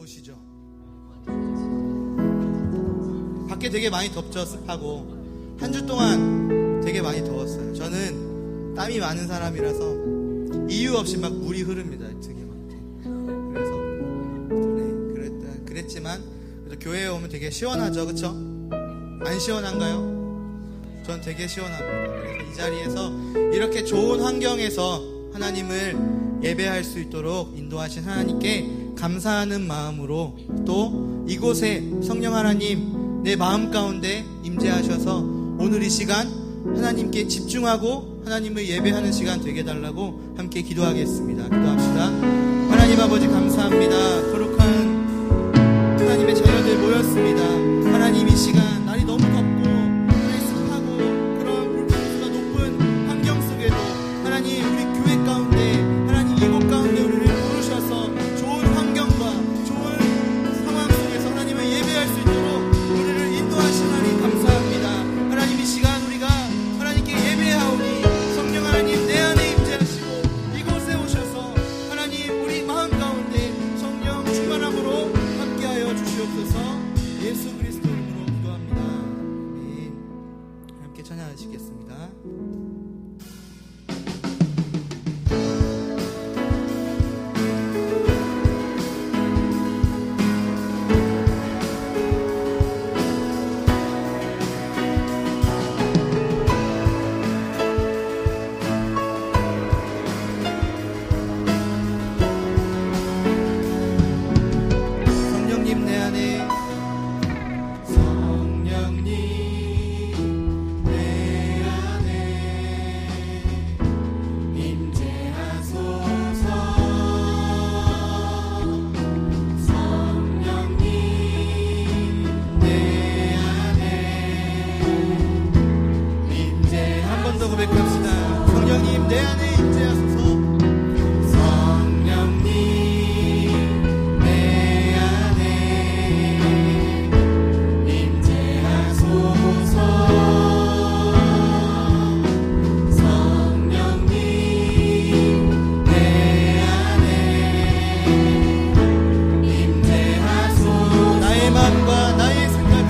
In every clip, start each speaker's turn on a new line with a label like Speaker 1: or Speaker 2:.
Speaker 1: 좋으시죠? 밖에 되게 많이 덥죠. 습하고 한 주 동안 되게 많이 더웠어요. 저는 땀이 많은 사람이라서 이유 없이 막 물이 흐릅니다. 등에 막. 그래서 그랬지만 그래도 교회에 오면 되게 시원하죠, 그렇죠? 안 시원한가요? 전 되게 시원합니다. 그래서 이 자리에서 이렇게 좋은 환경에서 하나님을 예배할 수 있도록 인도하신 하나님께 감사하는 마음으로, 또 이곳에 성령 하나님 내 마음 가운데 임재하셔서 오늘 이 시간 하나님께 집중하고 하나님을 예배하는 시간 되게 달라고 함께 기도하겠습니다. 기도합시다. 하나님 아버지 감사합니다. 거룩한 하나님의 자녀들 모였습니다. 하나님 이 시간 날이 너무 덥고 하늘이 습하고 그런 불편수가 높은 환경 속에도 하나님 우리 교회 가운데 하나님 이곳 가운데 우리를 부르셔서 좋은 환경과 좋은 상황 속에서 하나님을 예배할 수 있도록 우리를 인도하신 하나님 감사합니다. 하나님 이 시간 우리가 하나님께 예배하오니 성령 하나님 내 안에 임재하시고 이곳에 오셔서 하나님 우리 마음 가운데 성령 충만함으로 함께하여 주시옵소서. 예수 그리스도 이름으로 기도합니다. 아멘. 함께 찬양하시겠습니다. 성령님 내 안에 고백합시다. 성령님 내 안에 임재하소서. 성령님 내 안에 임재하소서. 성령님 내 안에 임재하소서. 나의 마음과 나의 생각을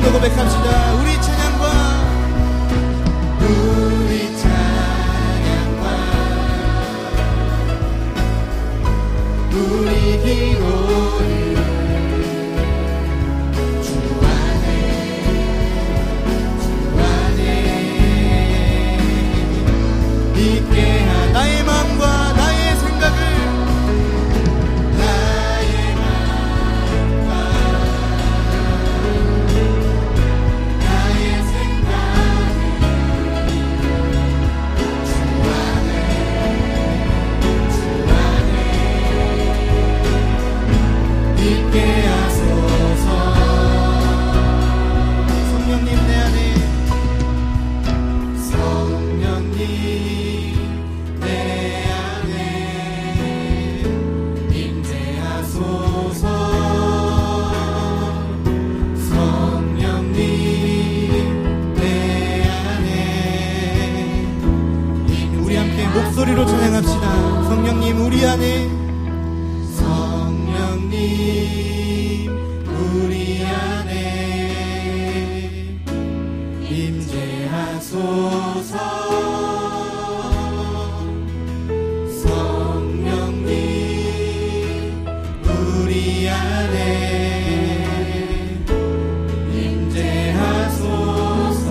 Speaker 1: 고백합시다. 우리 찬양과 우리 기도를 주 안에 있게 하. 나의 마음과 나의 생각을 주 안에 안에 성령님 우리 안에 임재하소서. 성령님 우리 안에 임재하소서.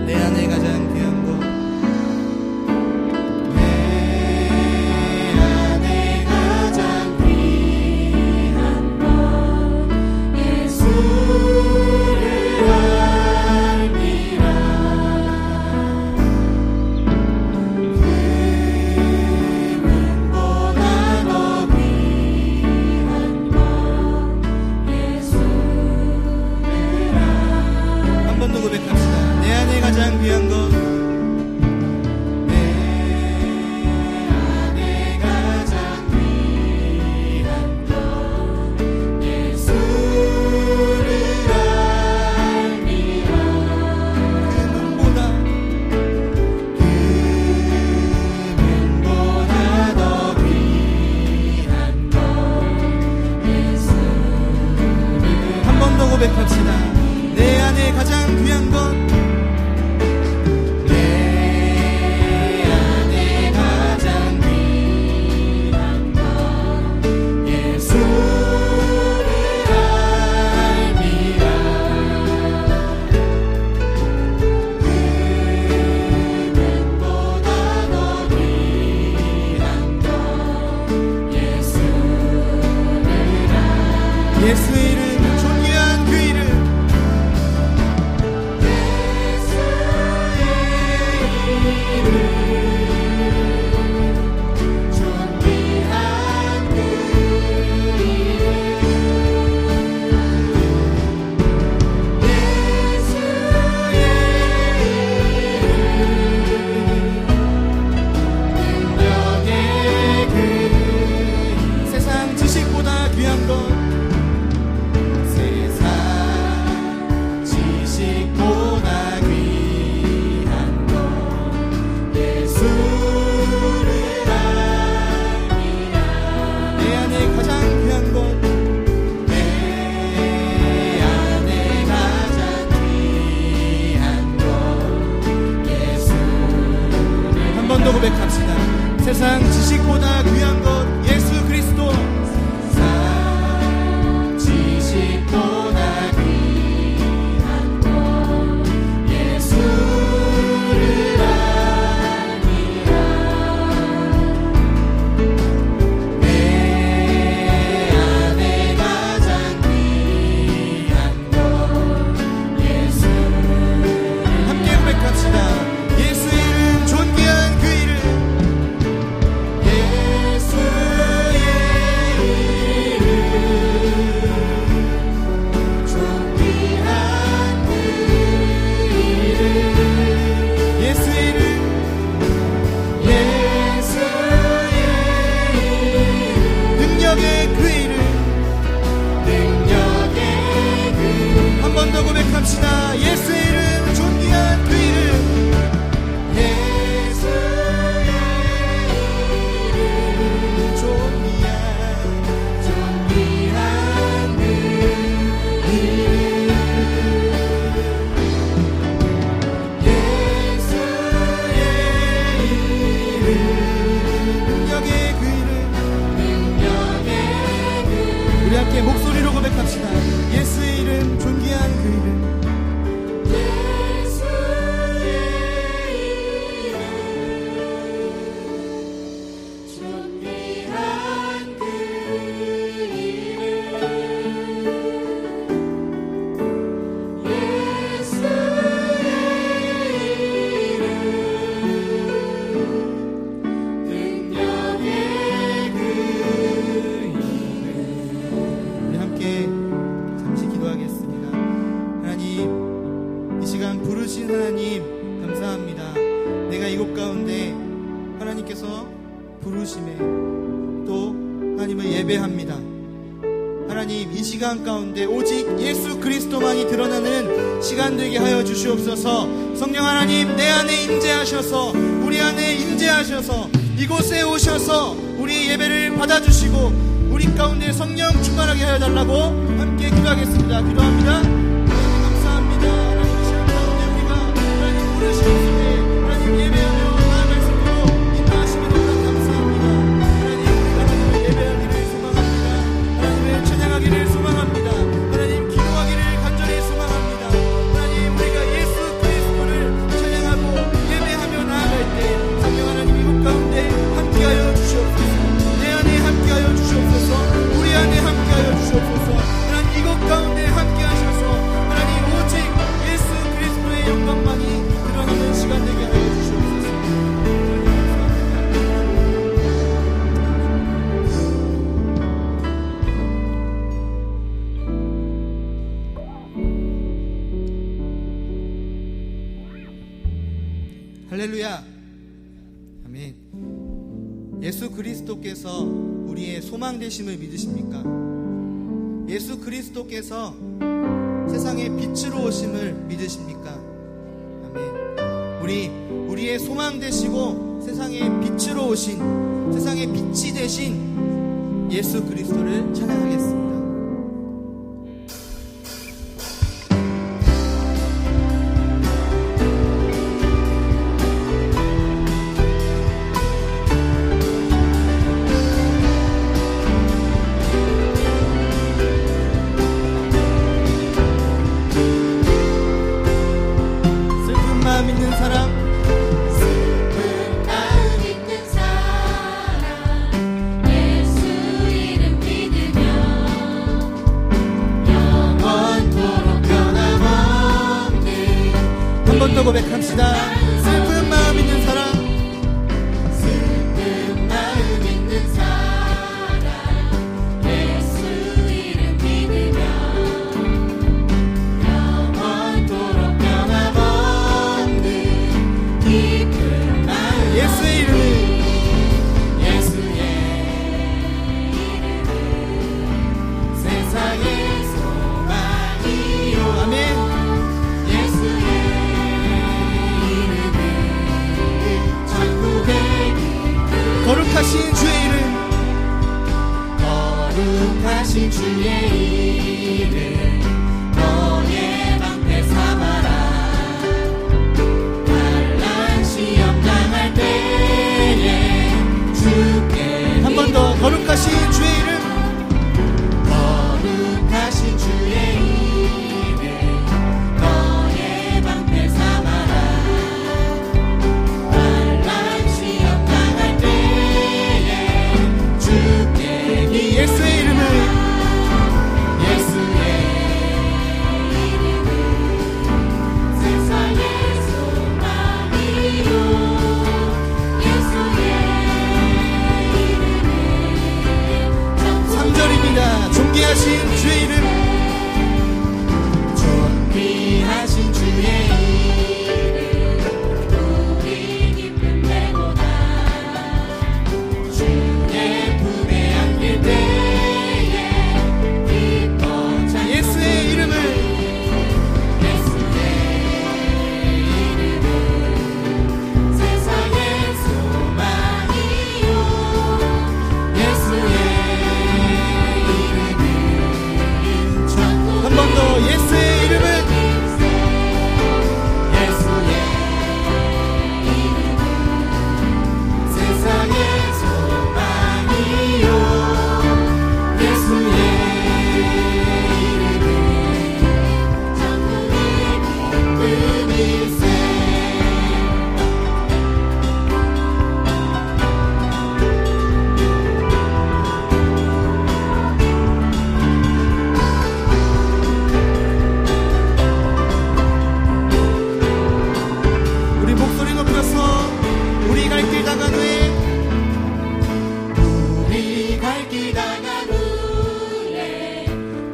Speaker 1: 내 안에 가장 귀한 것, 내 안에 가장 귀한 것 예수를 알미라. 금은보다 더 귀한 것 예수를 한 번 더 고백합시다. 내 안에 가장 귀한 것, 내 안에 가장 귀한 것 예수를 알미라. 금은보다 더 귀한 것 예수를. 한 번 더 고백합시다. 내 안에 가장 귀한 것, 내 안에 가장 귀한 것 예수를 알미라. 금은보다 더 귀한 것 예수를 알미라. 예수 이름, 존귀한 그 이름, 세상 지식보다 귀한 것, 세상 지식보다 귀한 것 예수를 알미라. 내 안에 가장 귀한 것, 내 안에 가장 귀한 것 예수를. 한 번 더 고백합시다. 세상 지식보다 귀한 것 예수 그리스도. 세상 지식보다 귀한 것 예수를 알미라. 내 안에 가장 귀한 것 예수를. 함께 고백합시다. 예수 이름, 존귀한 그 이름, 예수의 이름, 존귀한 그 이름, 예수 이름, 예수의 이름, 능력의 그 이름, 능력의 그 이름. 한 번 더 고백합시다. 예수의 이름, 존귀한 그 이름, 예수의 이름, 존귀한 그 이름, 예수의 이름, 능력의 그 이름, 능력의 그 이름. 우리 함께 목소리로 고백합시다. 예수의 이름, 존귀한 그 이름, 예수의 이름, 존귀한 그 이름, 예수의 이름, 능력의 그 이름. 우리 함께 잠시 기도하겠습니다. 하나님, 이 시간 부르신 하나님 감사합니다. 내가 이곳 가운데 하나님께서 부르심에 또 하나님을 예배합니다. 하나님 이 시간 가운데 오직 예수 그리스도만이 드러나는 시간 되게 하여 주시옵소서. 성령 하나님 내 안에 임재하셔서 우리 안에 임재하셔서 이곳에 오셔서 우리 예배를 받아주시고 우리 가운데 성령 충만하게 하여 달라고 함께 기도하겠습니다. 기도합니다. 감사합니다. 하나님 시간 가운데 우리가 하나님 부르시옵소서. 하나님 예배하며 나아갈 수 있도록 인도하시면 감사합니다. 하나님 우리가 하나님을 예배하기를 소망합니다. 하나님을 찬양하기를 소망합니다. 하나님 기도하기를 간절히 소망합니다. 하나님 우리가 예수 그리스도를 찬양하고 예배하며 나아갈 때 성령 하나님 이곳 가운데 함께하여 주시옵소서. 내 안에 함께하여 주시옵소서. 우리 안에 함께하여 주시옵소서. 하나님 이곳 가운데 함께하셔서 하나님 오직 예수 그리스도의 영광만이 드러나는 시간 되게 하여 주시옵소서. 할렐루야. 아멘. 예수 그리스도께서 우리의 소망 되심을 믿으십니까? 예수 그리스도께서 세상의 빛으로 오심을 믿으십니까? 아멘. 우리의 소망 되시고 세상의 빛으로 오신, 세상의 빛이 되신 예수 그리스도를 찬양하겠습니다. 고백합시다. 슬픈 마음 있는 사람,
Speaker 2: 슬픈 마음 있는 사람, 예수 이름 믿으며 영원토록 변함없는 깊은 마음.
Speaker 1: 예수의 이름을,
Speaker 2: 예수의 이름은 세상의 소망이요.
Speaker 1: 아멘. 거룩하신 주의 이름,
Speaker 2: 거룩하신 주의 이름 너의 방패 삼아라. 환난 시험 당할 때에 주께
Speaker 1: 한 번 더 거룩하신 주의 이름,
Speaker 2: 거룩하신 주의 이름 너의 방패 삼아라. 환난 시험 당할 때에 주께
Speaker 1: 이 예수의 이름을,
Speaker 2: 예수의 이름은 세상의 소망이요. 예수의 이름은
Speaker 1: 3절입니다. 존귀하신 주의 이름,
Speaker 2: 존귀하신 주의 이름 우리 기쁨 되도다. 주의 품에 안길 때에 기뻐 찬양.
Speaker 1: 예수의 이름을,
Speaker 2: 예수의 이름은 세상의 소망이요. 예수의 이름은 천국.
Speaker 1: 한 번 더 예수의 이름을,
Speaker 2: 예수의 이름은 세상의 소망이요. 예수의 이름은 천국의 기쁨일세.
Speaker 1: 우리 목소리 높여서 우리 갈 길 다간 후에,
Speaker 2: 우리 갈 길 다간 후에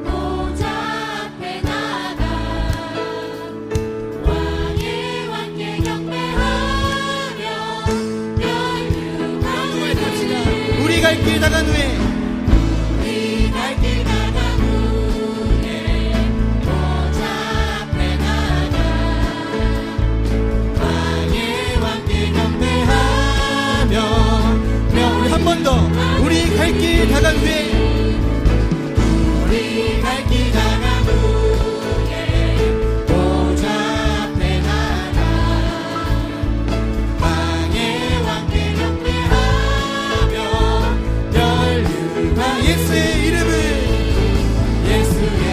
Speaker 2: 보좌 앞에 나가 왕의 왕께 경배하며
Speaker 1: 고백합시다.
Speaker 2: 면류하는
Speaker 1: 우리 갈 길 다간 후에,
Speaker 2: 우리 갈 길 다간
Speaker 1: 번 더 우리 갈 길 다간 후에
Speaker 2: 우리 갈 길 다간 후에 보좌 앞에 나가 왕의 왕께 경배하며 열류가
Speaker 1: 예수의 이름을
Speaker 2: 예수의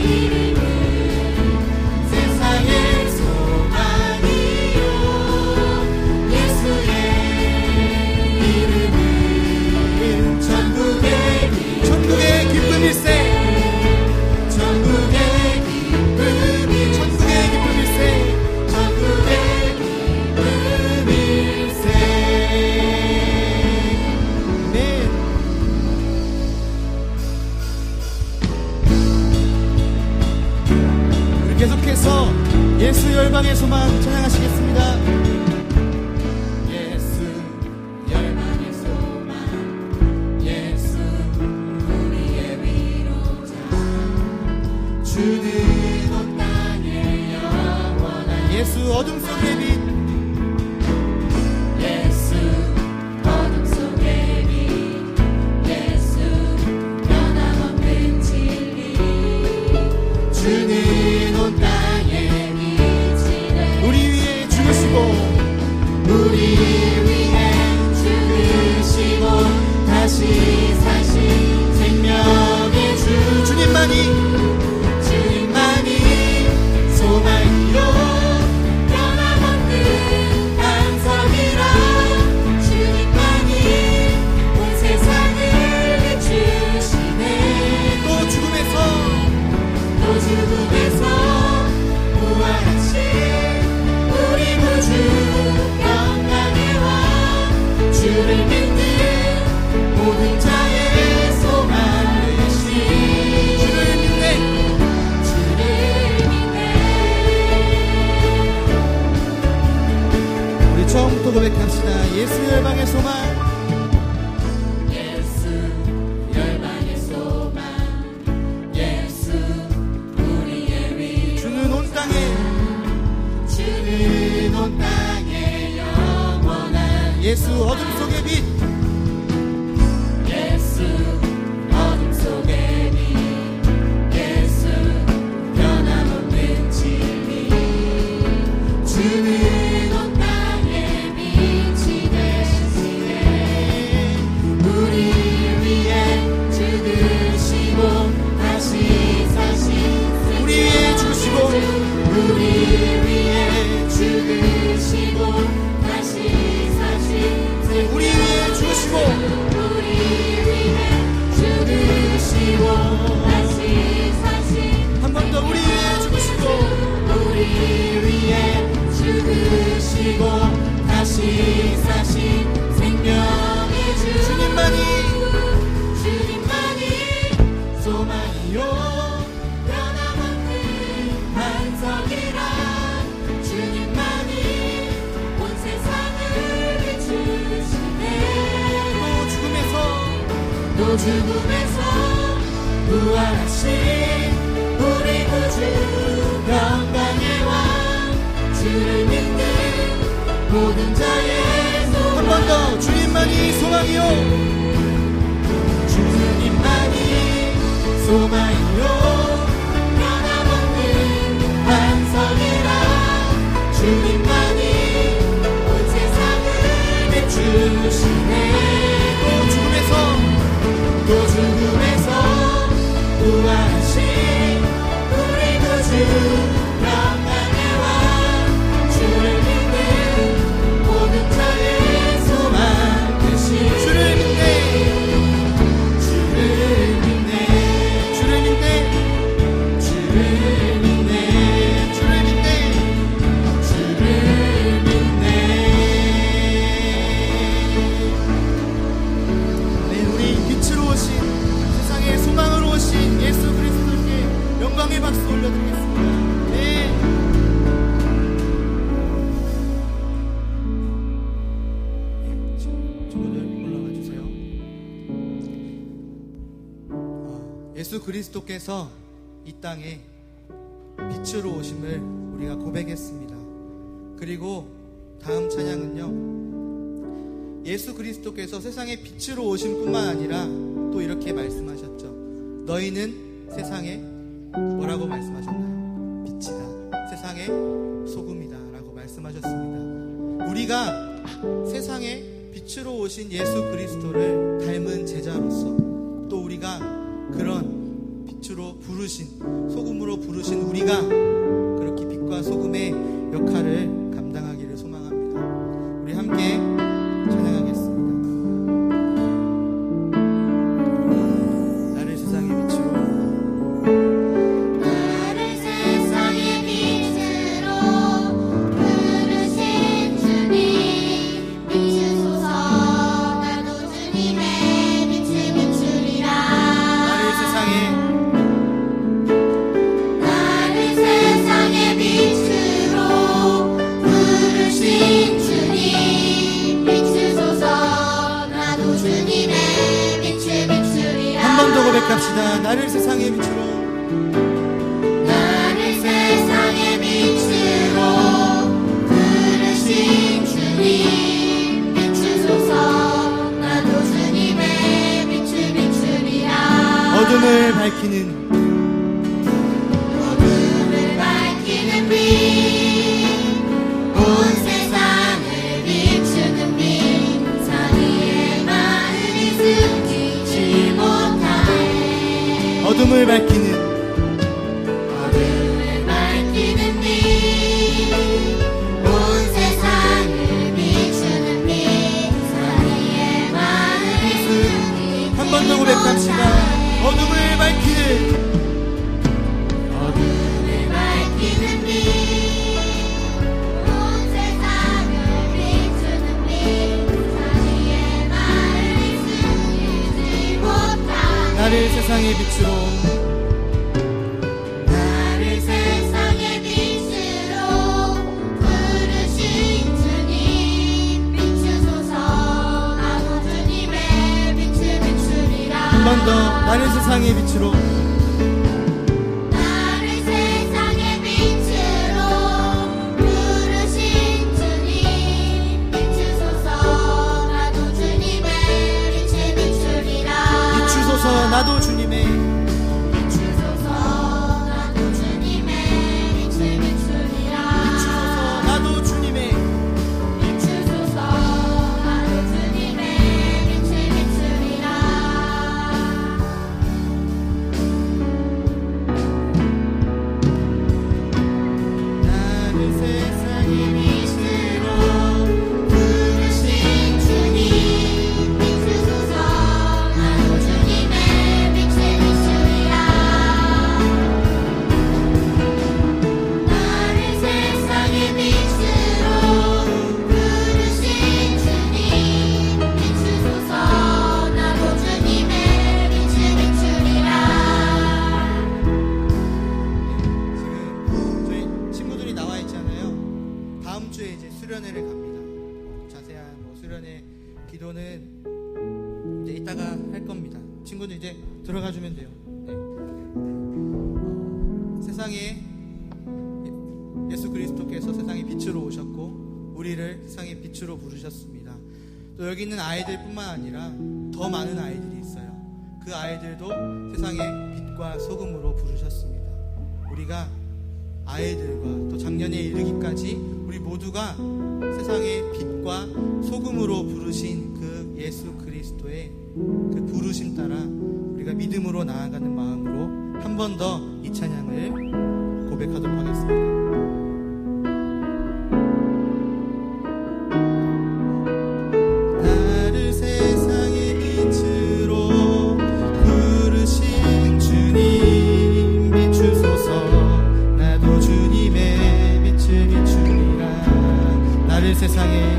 Speaker 2: 이름은 세상의 소망이요 예수의 이름은 천국의
Speaker 1: 천국의 기쁨일세
Speaker 2: 천국의 기쁨이
Speaker 1: 천국의 기쁨일세
Speaker 2: 천국의 기쁨일세
Speaker 1: 네. 우리 계속해서 예수 열방의 소망 찬양하시겠습니다.
Speaker 2: 예수 열방의 소망 예수 우리의 위로자 주는 온 땅의 영원한
Speaker 1: 예수 어둠 속의 빛
Speaker 2: 예수 어둠 속의 빛 예수 변함없는 진리 주는 온 땅의 빛이네
Speaker 1: 우리 위에 죽으시고
Speaker 2: 우리 위해 죽으시고 다시 사신 생명의 주
Speaker 1: 주님만이
Speaker 2: 주님만이 소망이요 변함없는 반석이라 주님만이 온 세상을 비추시네
Speaker 1: 또 죽음에서
Speaker 2: 또 죽음에서 부활하신 우리 구주 영광의 왕 주를 믿는 모든 자의 소망 되신
Speaker 1: 주를 믿네
Speaker 2: 주를 믿네
Speaker 1: 우리 처음부터 고백합시다. 예수 열방의 소망
Speaker 2: 예수 열방의 소망 예수 우리의 위
Speaker 1: 주는 온 땅에
Speaker 2: 주는 온 땅의 영원한
Speaker 1: 예수 어둠 속의 빛
Speaker 2: 예수 어둠 속의 빛 예수 변함없는 진리 주는 온 땅의 빛이 되시네 우리 위해 죽으시고 다시 사신
Speaker 1: 우리 위에 죽으시고
Speaker 2: 우리 위해 죽으시고 다시 사신
Speaker 1: 우리 위에 죽으시고
Speaker 2: 우리 위해 죽으시고 다시 사신
Speaker 1: 한 번 더 우리 위에 죽으시고
Speaker 2: 우리 위해 죽으시고 다시 사신 생명의 주
Speaker 1: 주님만이
Speaker 2: 주님만이 소망이요 변함없는 반석이라 주님만이 온 세상을 비추시네
Speaker 1: 또 죽음에서
Speaker 2: 또 죽음에서 부활하신 우리 구주 영광의 왕 주를 믿는 모든 자의
Speaker 1: 한 번 더 주님만이 소망이요
Speaker 2: 주님만이 소망이요 변함없는 반석이라 주님만이 온 세상을 비추시네
Speaker 1: 또 죽음에서
Speaker 2: 또 죽음에서 부활하신 우리 구주 영광의 왕 주를 믿는 모든 자의 소망 되신
Speaker 1: 주를 믿네
Speaker 2: 주를 믿네
Speaker 1: 주를 믿네
Speaker 2: 주를 믿네
Speaker 1: 주를 믿네
Speaker 2: 주를 믿네
Speaker 1: 네 우리 빛으로 오신 세상의 소망으로 오신 예수 그리스도께 영광의 박수 올려드리겠습니다. 네. 친구들 올라가 주세요. 예수 그리스도께서 이 땅에 빛으로 오심을 우리가 고백했습니다. 그리고 다음 찬양은요, 예수 그리스도께서 세상의 빛으로 오신 뿐만 아니라 또 이렇게 말씀하셨죠. 너희는 세상에 뭐라고 말씀하셨나요? 빛이다. 세상의 소금이다 라고 말씀하셨습니다. 우리가 세상에 빛으로 오신 예수 그리스도를 닮은 제자로서 또 우리가 그런 빛으로 부르신, 소금으로 부르신 우리가 그렇게 빛과 소금의 역할을 감당하기를 소망합니다. 우리 함께 찬양하겠습니다. 나를 세상의 빛으로,
Speaker 2: 나를 세상의 빛으로 부르신 주님 비추소서. 나도 주님의 빛을 비추리라.
Speaker 1: 나를 세상의
Speaker 2: 빛으로 부르신 주님 비추소서. 나도 주님의 빛을 비추리라.
Speaker 1: 한 번 더 고백합시다. 나를 세상의 빛으로,
Speaker 2: 나를 세상의 빛으로 부르신 주님 비추소서. 나도 주님의 빛을 비추리라.
Speaker 1: 어둠을 밝히는
Speaker 2: 온 세상을 비추는 빛. 사리의 마음이 숨기지 못하네.
Speaker 1: 어둠을 밝히는
Speaker 2: 어둠을 밝히는 빛. 온 세상을 비추는 빛. 사리의 마음이 숨기지
Speaker 1: 한 번 더 고백합시다.
Speaker 2: 못하네.
Speaker 1: 어둠을 밝히는
Speaker 2: 어둠을 밝히는 빛. 온 세상을 비추는 빛. 사리의 마음이 숨기지 못하네.
Speaker 1: 나를 세상의 빛으로,
Speaker 2: 나를 세상의 빛으로 부르신 주님 비추소서. 나도 주님의 빛을 비추리라.
Speaker 1: 한 번 더 나를 세상의 빛으로,
Speaker 2: 나를 세상의 빛으로 부르신 주님 비추소서. 나도 주님의 빛을 비추리라.
Speaker 1: 비추소서. 나도 주님의
Speaker 2: 비추소서. 나도 주님의 빛을 비추리라.
Speaker 1: 비추소서. 나도 주님의
Speaker 2: 비추소서. 나도 주님의 빛을 비추리라.
Speaker 1: 나를 세상의 빛으로
Speaker 2: 부르신 주님 비추소서. 나도 주님의 빛을 비추리라. 나를 세상의 빛으로 부르신 주님 비추소서. 나도 주님의 빛을 비추리라.
Speaker 1: 지금 저희 친구들이 나와 있잖아요. 다음 주에 이제 수련회를 갑니다. 자세한 수련회 기도는 이제 이따가 할 겁니다. 친구들 이제 들어가 주면 돼요. 네. 세상에 예수 그리스도께서 세상의 빛으로 오셨고 우리를 세상의 빛으로 부르셨습니다. 또 여기 있는 아이들뿐만 아니라 더 많은 아이들이 있어요. 그 아이들도 세상의 빛과 소금으로 부르셨습니다. 우리가 아이들과 또 작년에 이르기까지 우리 모두가 세상의 빛과 소금으로 부르신 그 예수 그리스도의 그 부르심 따라 우리가 믿음으로 나아가는 마음으로 한 번 더 이 찬양을 고백하도록 하겠습니다. 나를 세상의 빛으로 부르신 주님 비추소서. 나도 주님의 빛을 비추리라. 나를 세상의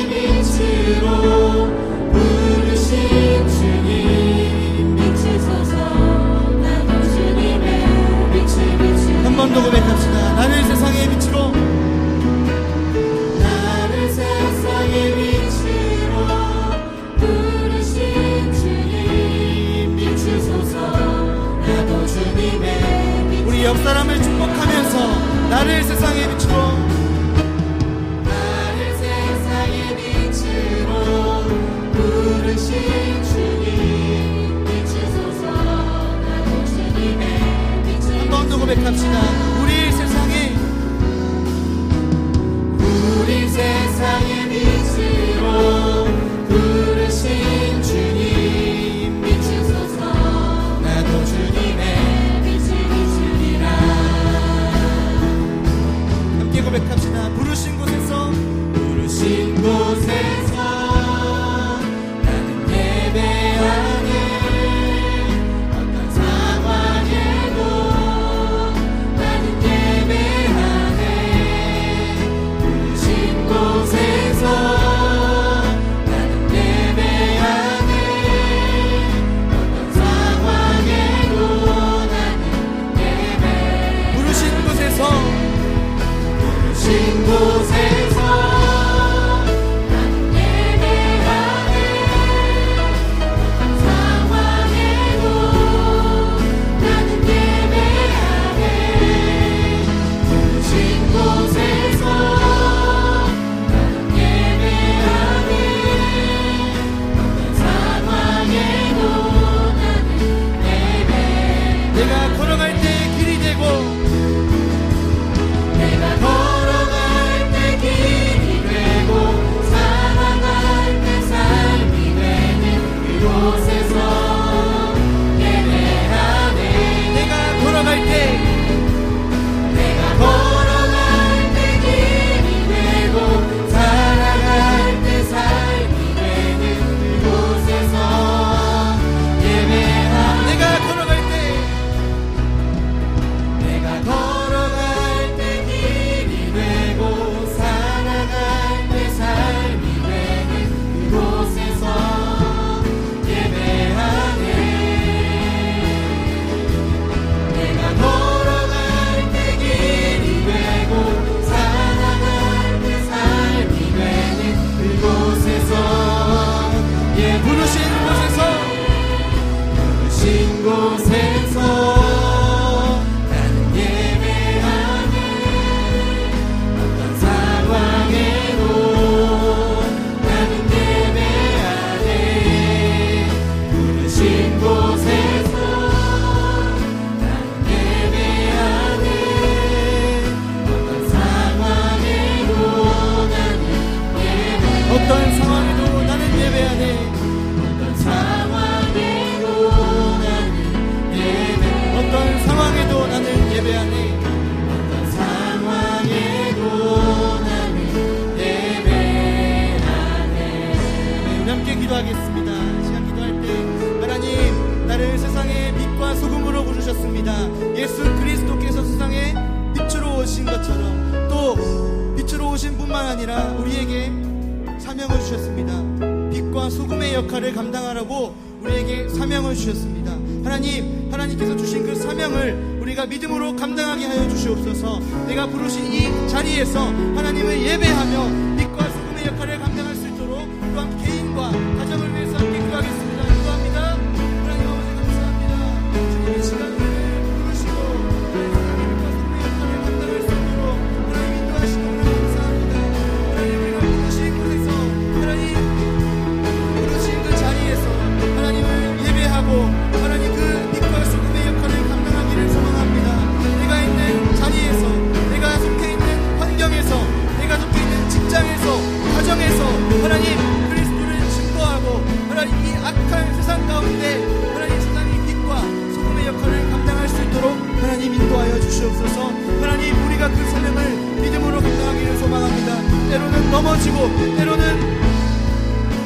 Speaker 1: 빛으로 부르신 주님 비추소서. 나도 주님의 어떤 상황에도 나는 예배하네.
Speaker 2: 어떤 상황에도 나는 예배
Speaker 1: 어떤 상황에도 나는 예배하네.
Speaker 2: 어떤 상황에도 나는 예배하네.
Speaker 1: 네, 우리 함께 기도하겠습니다. 시간 기도할 때 하나님, 나를 세상의 빛과 소금으로 부르셨습니다. 예수 그리스도께서 세상에 빛으로 오신 것처럼 또 빛으로 오신 뿐만 아니라 우리에게 사명을 주셨습니다. 빛과 소금의 역할을 감당하라고 우리에게 사명을 주셨습니다. 하나님, 하나님께서 주신 그 사명을 우리가 믿음으로 감당하게 하여 주시옵소서. 내가 부르신 이 자리에서 하나님을 예배하며 빛과 소금의 역할을 감당할 수 있도록 또한 개인과 가정을 위해서 함께 기도하겠습니다. 기도합니다. 하나님 아버지 감사합니다. 주님의 시간을 부르시고 하나님 빛과 소금의 역할을 감당할 수 있도록 하나님 인도하시는 우리 감사합니다. 하나님, 우리가 부르신 곳에서 하나님 부르신 그 자리에서 하나님을 예배하고 하나님 그 빛과 소금의 역할을 감당하기를 소망합니다. 내가 있는 자리에서, 내가 속해 있는 환경에서, 내가 속해 있는 직장에서, 가정에서 하나님 그리스도를 증거하고 하나님 이 악한 세상 가운데 하나님 세상의 빛과 소금의 역할을 감당할 수 있도록 하나님 인도하여 주시옵소서. 하나님, 우리가 그 사명을 믿음으로 감당하기를 소망합니다. 때로는 넘어지고 때로는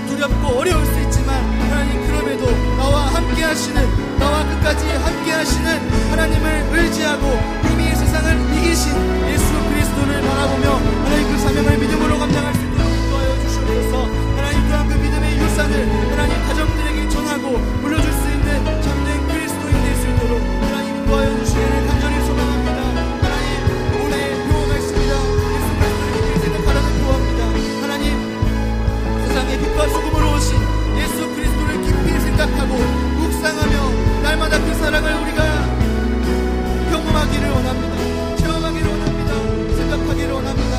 Speaker 1: 두렵고 어려울 수 있지만 하나님, 그럼에도 나와 함께 하시는, 나와 끝까지 함께 하시는 하나님을 의지하고 이미 세상을 이기신 예수 그리스도를 바라보며 하나님 그 사명을 믿음으로 감당할 수 있도록 인도하여 주시옵소서. 하나님, 또한 그 믿음의 유산을 하나님 가정들에게 전하고 물려줄 수 있는 참된 그리스도인이 될 수 있도록 하나님 인도하여 주시기를 간절히 소망합니다. 하나님, 오늘 교회 말씀이다. 예수 그리스도를 생각하라는 교회입니다. 하나님, 세상의 빛과 소금으로 오신 예수 그리스도를 깊이 생각하고 묵상하며 날마다 그 사랑을 우리가 경험하기를 원합니다. 체험하기를 원합니다. 생각하기를 원합니다.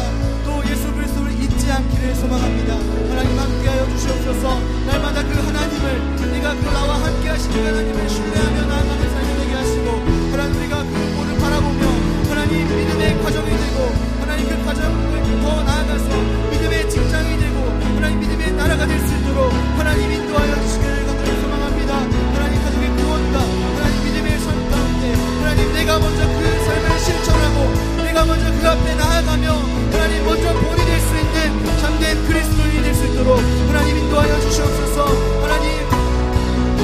Speaker 1: 또 예수 그리스도를 잊지 않기를 소망합니다. 하나님, 함께하여 주시옵소서. 날마다 그 하나님을, 내가 그 나와 함께 하시는 하나님을 신뢰하며 나아가는 삶이 되게 하시고 하나님, 우리가 그분을 바라보며 하나님 믿음의 과정이 되고 하나님 그 과정을 더 나아가서 믿음의 직장이 되고 하나님 믿음의 나라가 될 수 있도록 하나님 인도하여 주시기를 간절히 소망합니다. 하나님, 가족의 구원과 하나님 믿음의 삶 가운데 하나님 내가 먼저 그 삶을 실천하고 내가 먼저 그 앞에 나아가며 하나님 먼저 본이 될 수 있는 참된 그리스도인이 될 수 있도록 하나님 인도하여 주시옵소서. 하나님,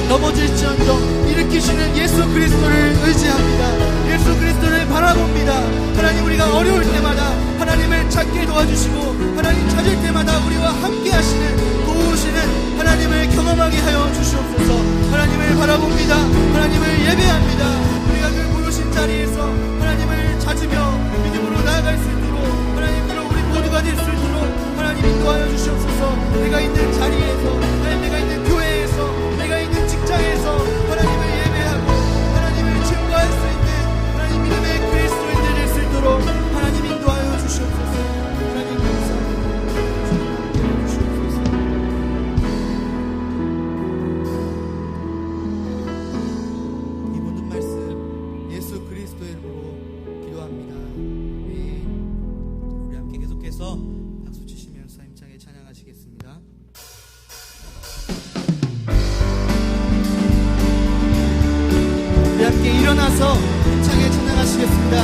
Speaker 1: 넘어질지언정 일으키시는 예수 그리스도를 의지합니다. 예수 그리스도를 바라봅니다. 하나님, 우리가 어려울 때마다 하나님을 찾게 도와주시고 하나님 찾을 때마다 우리와 함께 하시는, 도우시는 하나님을 경험하게 하여 주시옵소서. 하나님을 바라봅니다. 하나님을 예배합니다. 우리가 그 부르신 자리에서 하나님을 찾으며 믿음으로 나아갈 수 있도록 하나님, 그런 우리 모두가 될 수 있도록 하나님 인도하여 주시옵소서. 내가 있는 자리에서, 하나님 내가 있는 교회에서, 내가 있는 직장에서 하나님을 예배하고 하나님을 증거할 수 있는 하나님 믿음의 그리스도인들 될 수 있도록 하나님 인도하여 주시옵소서. 하나님 감사합니다. 주시옵소서. 이 모든 말씀 예수 그리스도의 이름으로 기도합니다. 우리 함께 계속해서 박수 치시면서 힘차게 찬양하시겠습니다. 우리 함께 일어나서 힘차게 찬양하시겠습니다.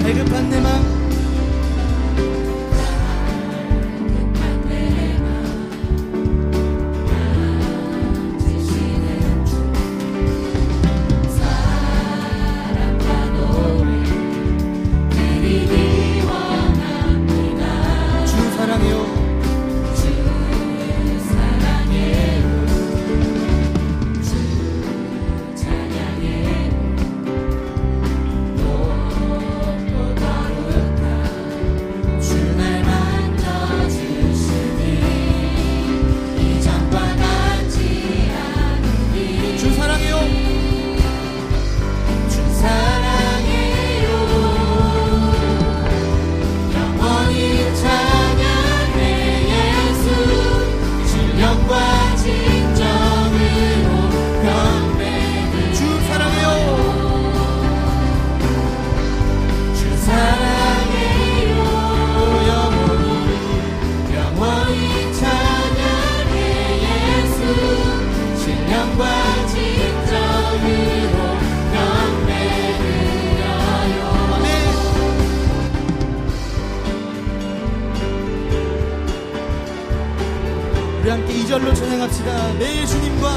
Speaker 1: 갈급한 내 맘, 주 사랑해요. 노래말로 찬양합시다. 매일 주님과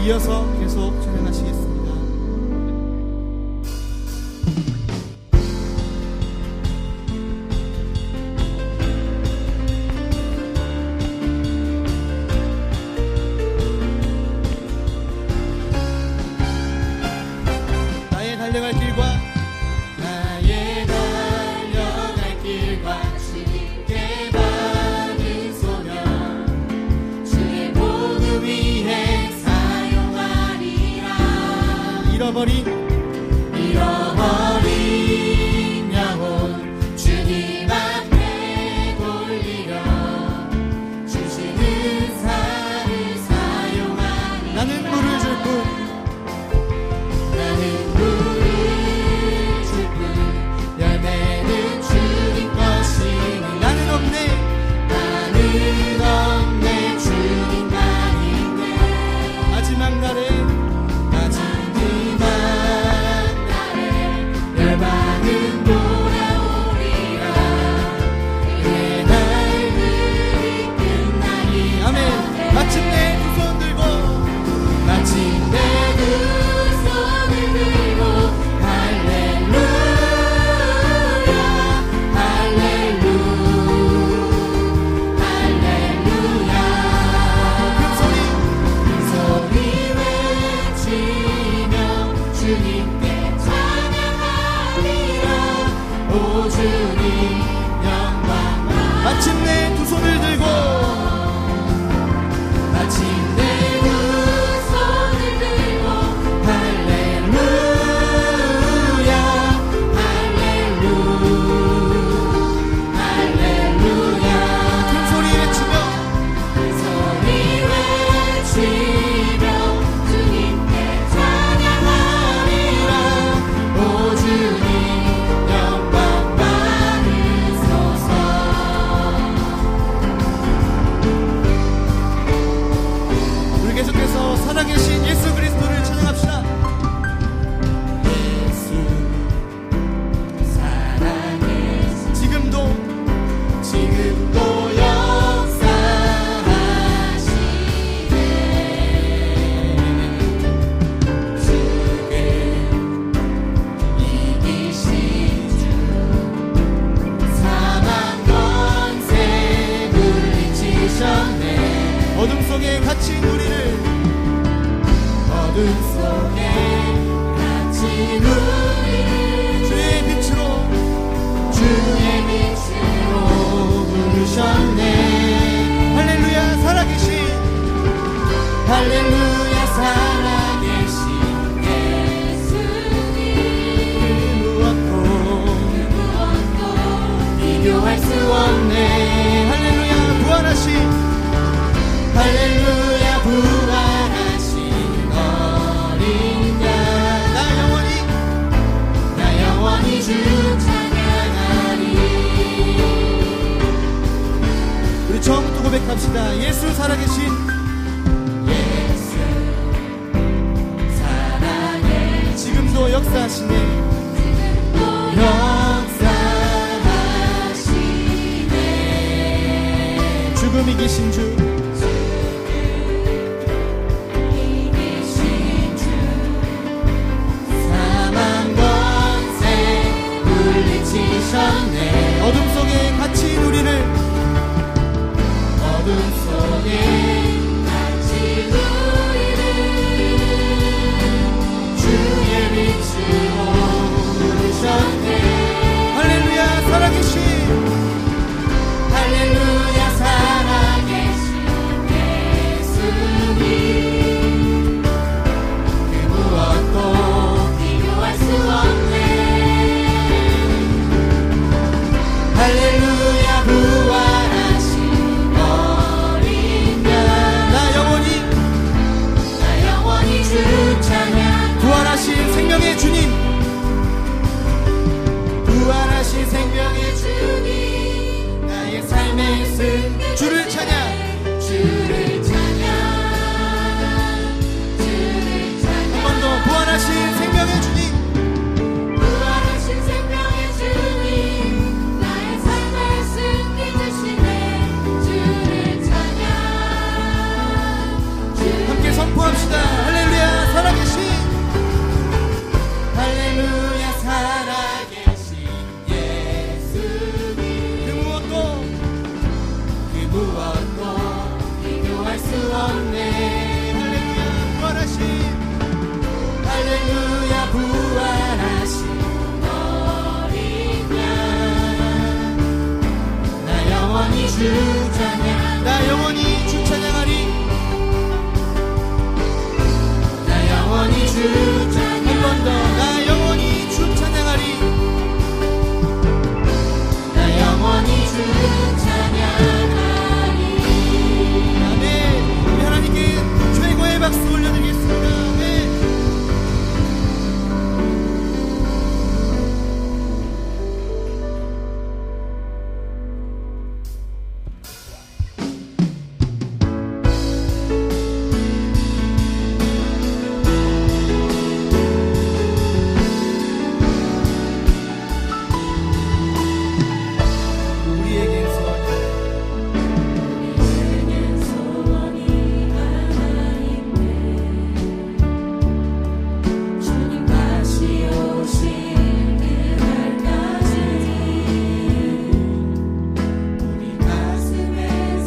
Speaker 1: 이어서 계속 찬양하시겠습니다. 나의 달려갈 길과
Speaker 2: 주님께 받은 소명 주의 복음 위해
Speaker 1: 잃어버린
Speaker 2: 영혼 주님 앞에 돌리려 주신 은사를 사용하니
Speaker 1: 나는 물을 줄 뿐
Speaker 2: 열매는 주님 것이니
Speaker 1: 나는 없네
Speaker 2: 주님만 있네
Speaker 1: 마지막 날에
Speaker 2: 열방은 돌아오리라 그의 날들이 끝나기
Speaker 1: 아멘. 마침내 두 손 들고
Speaker 2: 할렐루야 할렐루야 큰 소리 외치며 주님께 오 주님 영광
Speaker 1: 마침내 두 손을 들고
Speaker 2: 마침내 두 손을 들고 할렐루야 할렐루야
Speaker 1: 큰 소리 외치며
Speaker 2: 주님께 찬양하리라 오 주님 영광 받으소서
Speaker 1: 우리 계속해서 살아계신 예수 그리스도를 찬양합시다.
Speaker 2: 예수 살아계신 지금도 역사하시네 죽음 이기신 주 사망 권세 물리치셨네
Speaker 1: 어둠 속에 갇힌 우리를
Speaker 2: 어둠 속에 갇힌 우리를
Speaker 1: 주의 빛으로
Speaker 2: 주의 빛으로 부르셨네
Speaker 1: 할렐루야 살아계신
Speaker 2: 할렐루야 살아계신 예수님
Speaker 1: 무엇도
Speaker 2: 비교할 수 없네
Speaker 1: 할렐루야 부활하신
Speaker 2: 할렐루야 부활하신 어린 양 나 영원히 주 찬양하리
Speaker 1: 우리 처음부터 고백합시다. 예수 살아계신
Speaker 2: 예수 살아계신
Speaker 1: 지금도 역사하시네
Speaker 2: 역사하시네
Speaker 1: 이기신 주
Speaker 2: 이기신 주 사망 권세 물리치셨네.
Speaker 1: 어둠 속에 갇힌 우리를
Speaker 2: 어둠 속에 갇힌 우리를 주의 빛으로 부르셨네.
Speaker 1: 할렐루야 살아계신
Speaker 2: 할렐루야 살아계신 예수님 그 무엇도 비교할 수 없네. 할렐루야 부활하신 어린 양 나 영원히 주 찬양.
Speaker 1: 부활하신 생명의 주님
Speaker 2: 부활하신 생명의 주님 나의 삶의 승리
Speaker 1: 주를 찬양
Speaker 2: 주를 찬양 주를 찬양.
Speaker 1: 한 번 더 부활하신 생명의 주님
Speaker 2: 부활하신 생명의 주님 나의 삶의 승리 주시네. 주를 찬양
Speaker 1: 함께 선포합시다. 할렐루야 살아계신
Speaker 2: 할렐루야 살아계신 예수님
Speaker 1: 그 무엇도
Speaker 2: 비교할 수 없네.
Speaker 1: 할렐루야 부활하신
Speaker 2: 할렐루야 부활하신 어린 양나 영원히 주 찬양.
Speaker 1: 나 영원히 주 찬양하리.
Speaker 2: 나 영원히 주 찬양.
Speaker 1: 한 번 더 나 영원히 주 찬양하리.
Speaker 2: 나 영원히 주 찬양하리.
Speaker 1: 아멘. 우리 하나님께 최고의 박수 올려드리겠습니다. 아멘. 우리에겐
Speaker 2: 소원이 하나 있네. 주님 다시 오실 그날까지 우리 가슴에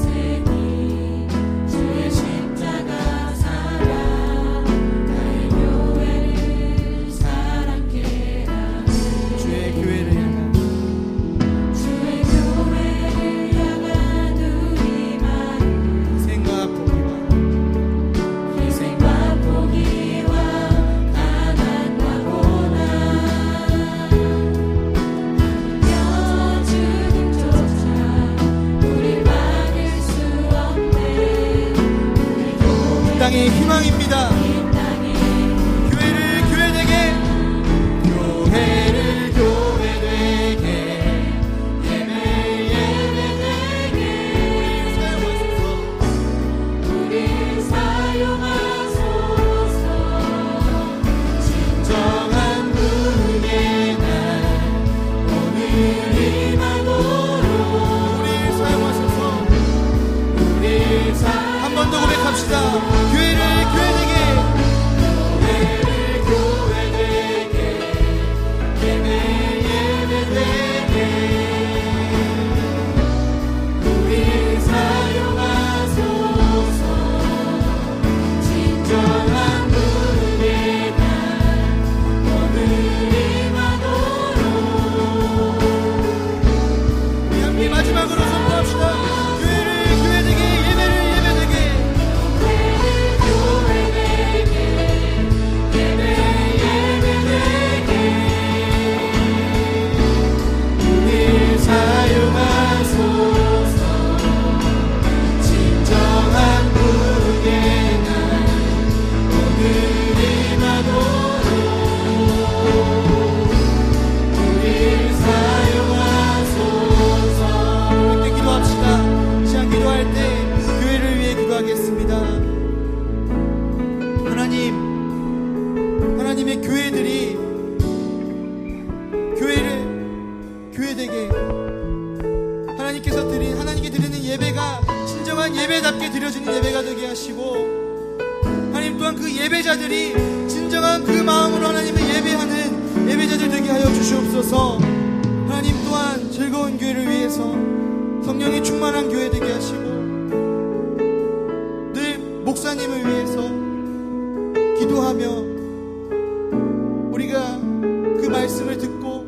Speaker 2: 새긴 주의 십자가 사랑 나의 교회를 사랑케 하네.
Speaker 1: 주의 교회를 향한
Speaker 2: 주의 교회를 향한 우리만
Speaker 1: 생각 보기와
Speaker 2: 희생과 포기와 가난과 고난 주님조차 우리 막을 수 없네. 우리
Speaker 1: 땅의 희망입니다.
Speaker 2: 이 땅에
Speaker 1: 교회를 교회되게
Speaker 2: 교회를 교회되게 예배 예배되게 우리 사용하소서. 진정한 부흥의 날 오늘 임하도록
Speaker 1: 우리 사용하셔서
Speaker 2: 우리
Speaker 1: 한 번 더 고백합시다. 교회를 교회되게
Speaker 2: 교회를 교회되게 예배 예배되게 우리 사용하소서. 진정한 부흥의 날 오늘 임하도록
Speaker 1: 우리 함께 마지막으로 선포합시다. 교회를 교회되게 예배를 예배되게
Speaker 2: 교회되게 예배 예배되게 우리 사용하소서. 진정한 부흥의 날 오늘 임하도록 우리 사용하소서.
Speaker 1: 함께 기도합시다. 시간 기도할 때 교회를 위해 기도하겠습니다. 하나님의 교회들이 교회를 교회되게 하나님께 드리는 예배가 진정한 예배답게 드려지는 예배가 되게 하시고, 하나님 또한 그 예배자들이 진정한 그 마음으로 하나님을 예배하는 예배자들 되게 하여 주시옵소서. 하나님 또한 즐거운 교회를 위해서 성령이 충만한 교회 되게 하시고, 늘 목사님을 위해서 기도하며 우리가 그 말씀을 듣고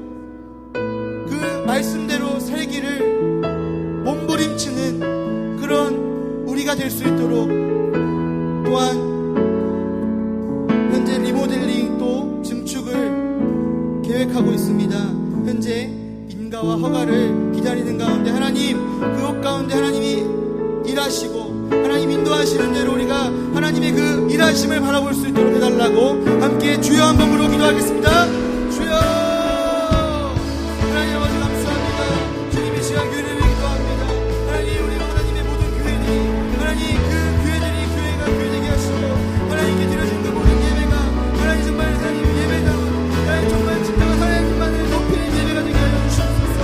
Speaker 1: 그 말씀대로 살기를 몸부림치는 그런 우리가 될 수 있도록, 또한 현재 리모델링 또 증축을 계획하고 있습니다. 현재 인가와 허가를 기다리는 가운데 하나님, 그곳 가운데 하나님이 일하시고 하나님 인도하시는 대로 우리가 하나님의 그 일하심을 바라볼 수 있도록 해달라고 함께 주여 한 번으로 기도하겠습니다. 주여. 하나님 아버지 감사합니다. 주님의 시간 교회를 위해 기도합니다. 하나님, 우리 하나님의 모든 교회들이 하나님 그 교회가 교회되게 하시고, 하나님께 드려진 그 모든 예배가 하나님 정말 하나님 예배다운 하나님 정말 진정한 하나님만을 높이는 예배가 되게 하여 주시옵소서.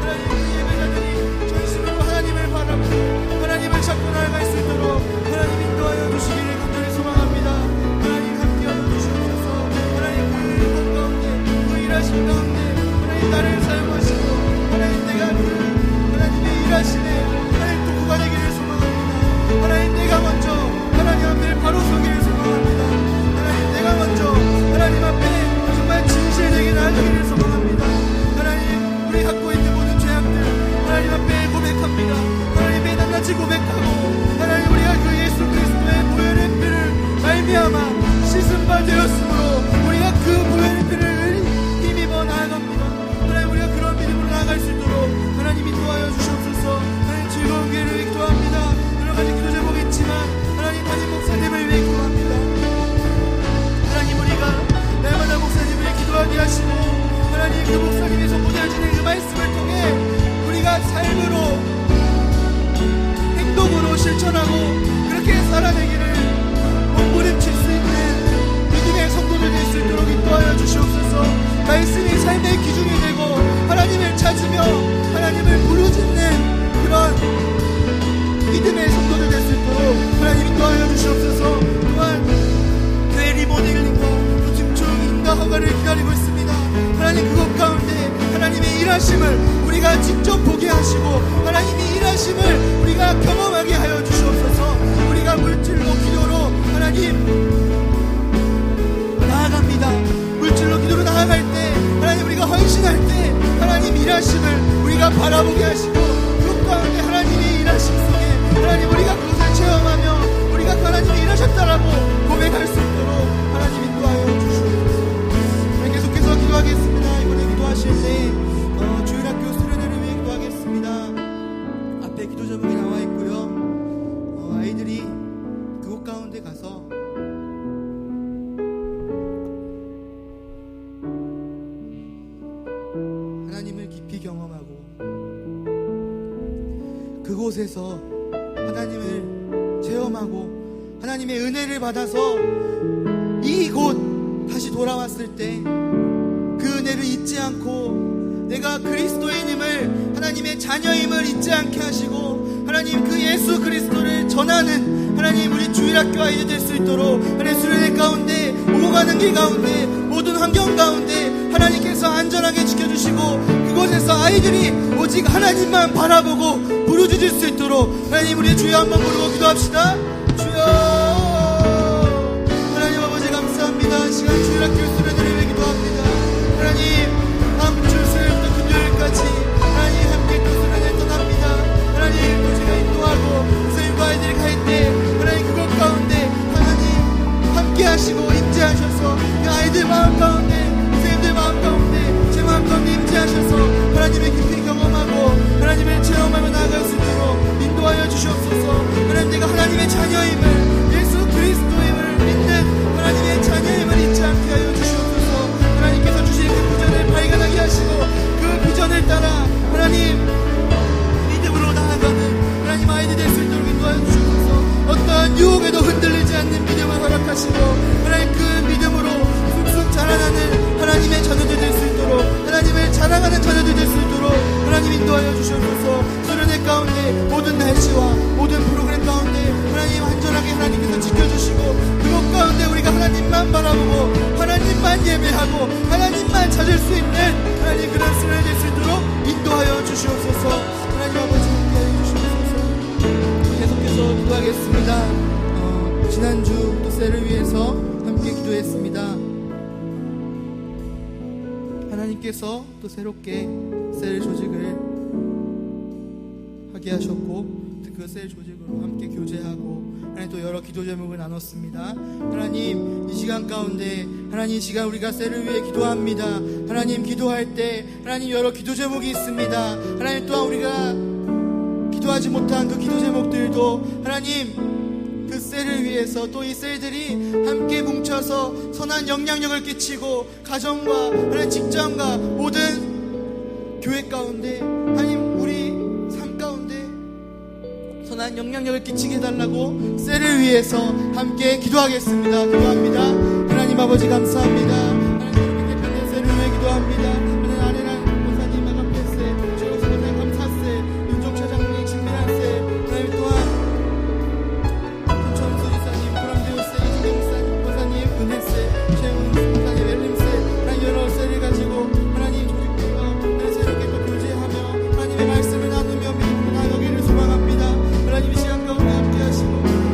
Speaker 1: 하나님 그 예배자들이 전심으로 하나님을 바라보고 하나님을 찾고 나아갈 수 있도록 하나님 인도하여 주시기를 간절히 소망합니다. 하나님 함께하여 주시옵소서. 하나님 그 가운데 그 일하신 가운데 하나님 나를 사용하시고 하나님 내가 그 하나님의 일하심에 하나님 도구가 되기를 소망합니다. 하나님 내가 먼저 하나님 앞에 바로 서기를 소망합니다. 하나님 내가 먼저 하나님 앞에 정말 진실되게 나아가기를 소망합니다. 하나님 우리 갖고 있는 모든 죄악들 하나님 앞에 고백합니다. 하나님의 낱낱이 고백하고 하나님 우리가 그 예수 그리스도의 보혈의 피를 말미암아 씻은 바 되었으므로 우리가 그 보혈의 피를 힘입어 나아갑니다. 하나님 우리가 그런 믿음으로 나아갈 수 있도록 하나님 인도하여 주시옵소서. 하나님 즐거운 기회를 기도합니다. 여러 가지 기도 제목이 있지만 하나님 담임 목사님을 위해 기도합니다. 하나님 우리가 날마다 목사님을 위해 기도하게 하시고 하나님 그 목사님이 선포되어지는 그 말씀을 통해 우리가 삶으로 행동으로 실천하고 그렇게 살아내기를 몸부림칠 수 있는 믿음의 성도들 될 수 있도록 인도하여 주시옵소서. 말씀이 삶의 기준이 되고 하나님을 찾으며 하나님을 부르짖는 그런 믿음의 성도들 될 수 있도록 하나님 인도하여 주시옵소서. 또한 교회 리모델링과 또 증축 인가 허가를 기다리고 있습니다. 하나님 그곳 가운데 하나님의 일하심을 우리가 직접 보게 하시고 하나님의 일하심을 우리가 경험하게 하여 주시옵소서. 우리가 물질로 기도로 하나님 나아갑니다. 물질로 기도로 나아갈 때 하나님 우리가 헌신할 때 하나님 일하심을 우리가 바라보게 하시고 그 가운데 하나님의 일하심 속에 하나님 우리가 그것을 체험하며 우리가 하나님이 일하셨다라고 고백할 수 있도록 하나님 인도하여 주시옵소서. 계속해서 기도하겠습니다. 이번에 기도하실 때 주일학교 수련회를 위해 기도하겠습니다. 앞에 기도 제목이 나와 있고요. 아이들이 그곳 가운데 가서 하나님을 깊이 경험하고 그곳에서 하나님을 체험하고 하나님의 은혜를 받아서 이곳 다시 돌아왔을 때 그 은혜를 잊지 않고 내가 그리스도인임을 하나님의 자녀임을 잊지 않게 하시고 하나님 그 예수 그리스도를 전하는 하나님 우리 주일학교 아이들 될 수 있도록 하나님 수련회 가운데 오고 가는 길 가운데 모든 환경 가운데 하나님께서 안전하게 지켜주시고 그곳에서 아이들이 오직 하나님만 바라보고 부르짖을 수 있도록 하나님 우리의 주여 한번 부르고 기도합시다. 주여. 하나님 아버지 감사합니다. 시간 주일학교 수련회를 위해 기도합니다. 하나님 다음 주 수요일부터 금요일까지 하나님 함께 또 수련회 떠납니다. 하나님 또 제가 인도하고 선생님과 아이들이 갈 때 하나님 그곳 가운데 하나님 함께 하시고 임재하셔서 그 아이들 마음 가운데 선생님들 마음 가운데 제 마음 가운데 임재하셔서 하나님의 깊이 경험하고 하나님을 체험하며 나아갈 수 있도록 인도하여 주시옵소서. 하나님 내가 하나님의 자녀임을 예수 그리스도임을 믿는 하나님의 자녀임을 잊지 않게 하여 주시옵소서. 하나님께서 주신 그 비전을 발견하게 하시고 그 비전을 따라 하나님 믿음으로 나아가는 하나님 아이들 될 수 있도록 인도하여 주시옵소서. 어떠한 유혹에도 흔들리지 않는 믿음을 허락하시고 하나님 그 믿음으로 쑥쑥 자라나는 하나님의 자녀들 될 수 있도록 하나님을 자랑하는 자녀들 될 수 있도록 하나님 인도하여 주시옵소서. 수련회 가운데 모든 날씨와 모든 프로그램 가운데 하나님 안전하게 하나님께서 지켜주시고 그것 가운데 우리가 하나님만 바라보고 하나님만 예배하고 하나님만 찾을 수 있는 하나님 그런 시간이 될 수 있도록 인도하여 주시옵소서. 하나님 아버지 함께하여 주시옵소서. 계속해서 기도하겠습니다. 지난주 또 셀을 위해서 함께 기도했습니다. 하나님께서 또 새롭게 셀 조직을 하게 하셨고 그 셀 조직으로 함께 교제하고 하나님 또 여러 기도 제목을 나눴습니다. 하나님 이 시간 가운데 하나님 이 시간 우리가 셀을 위해 기도합니다. 하나님 기도할 때 하나님 여러 기도 제목이 있습니다. 하나님 또한 우리가 기도하지 못한 그 기도 제목들도 하나님 그 셀을 위해서 또 이 셀들이 함께 뭉쳐서 선한 영향력을 끼치고 가정과 하나님 직장과 모든 교회 가운데 하나님 우리 삶 가운데 선한 영향력을 끼치게 해달라고 셀을 위해서 함께 기도하겠습니다. 기도합니다. 하나님 아버지 감사합니다. 하나님 이렇게 대표된 셀을 위해 기도합니다. 하나님 아내랑 권사님 아가페세 최우수 권사님 감사세 윤종 차장님 진미란 세 하나님 또한 전수 지사님 보람대우세 이진경 지사님 권사님 은혜세 최은 권사님 엘림세 하나님 여러 셀을 가지고 하나님 조직들과 하나님 새롭게 또 교제하며 하나님의 말씀을 나누며 믿음으로 나아가기를 소망합니다. 하나님 이 시간 가운데 함께 하시고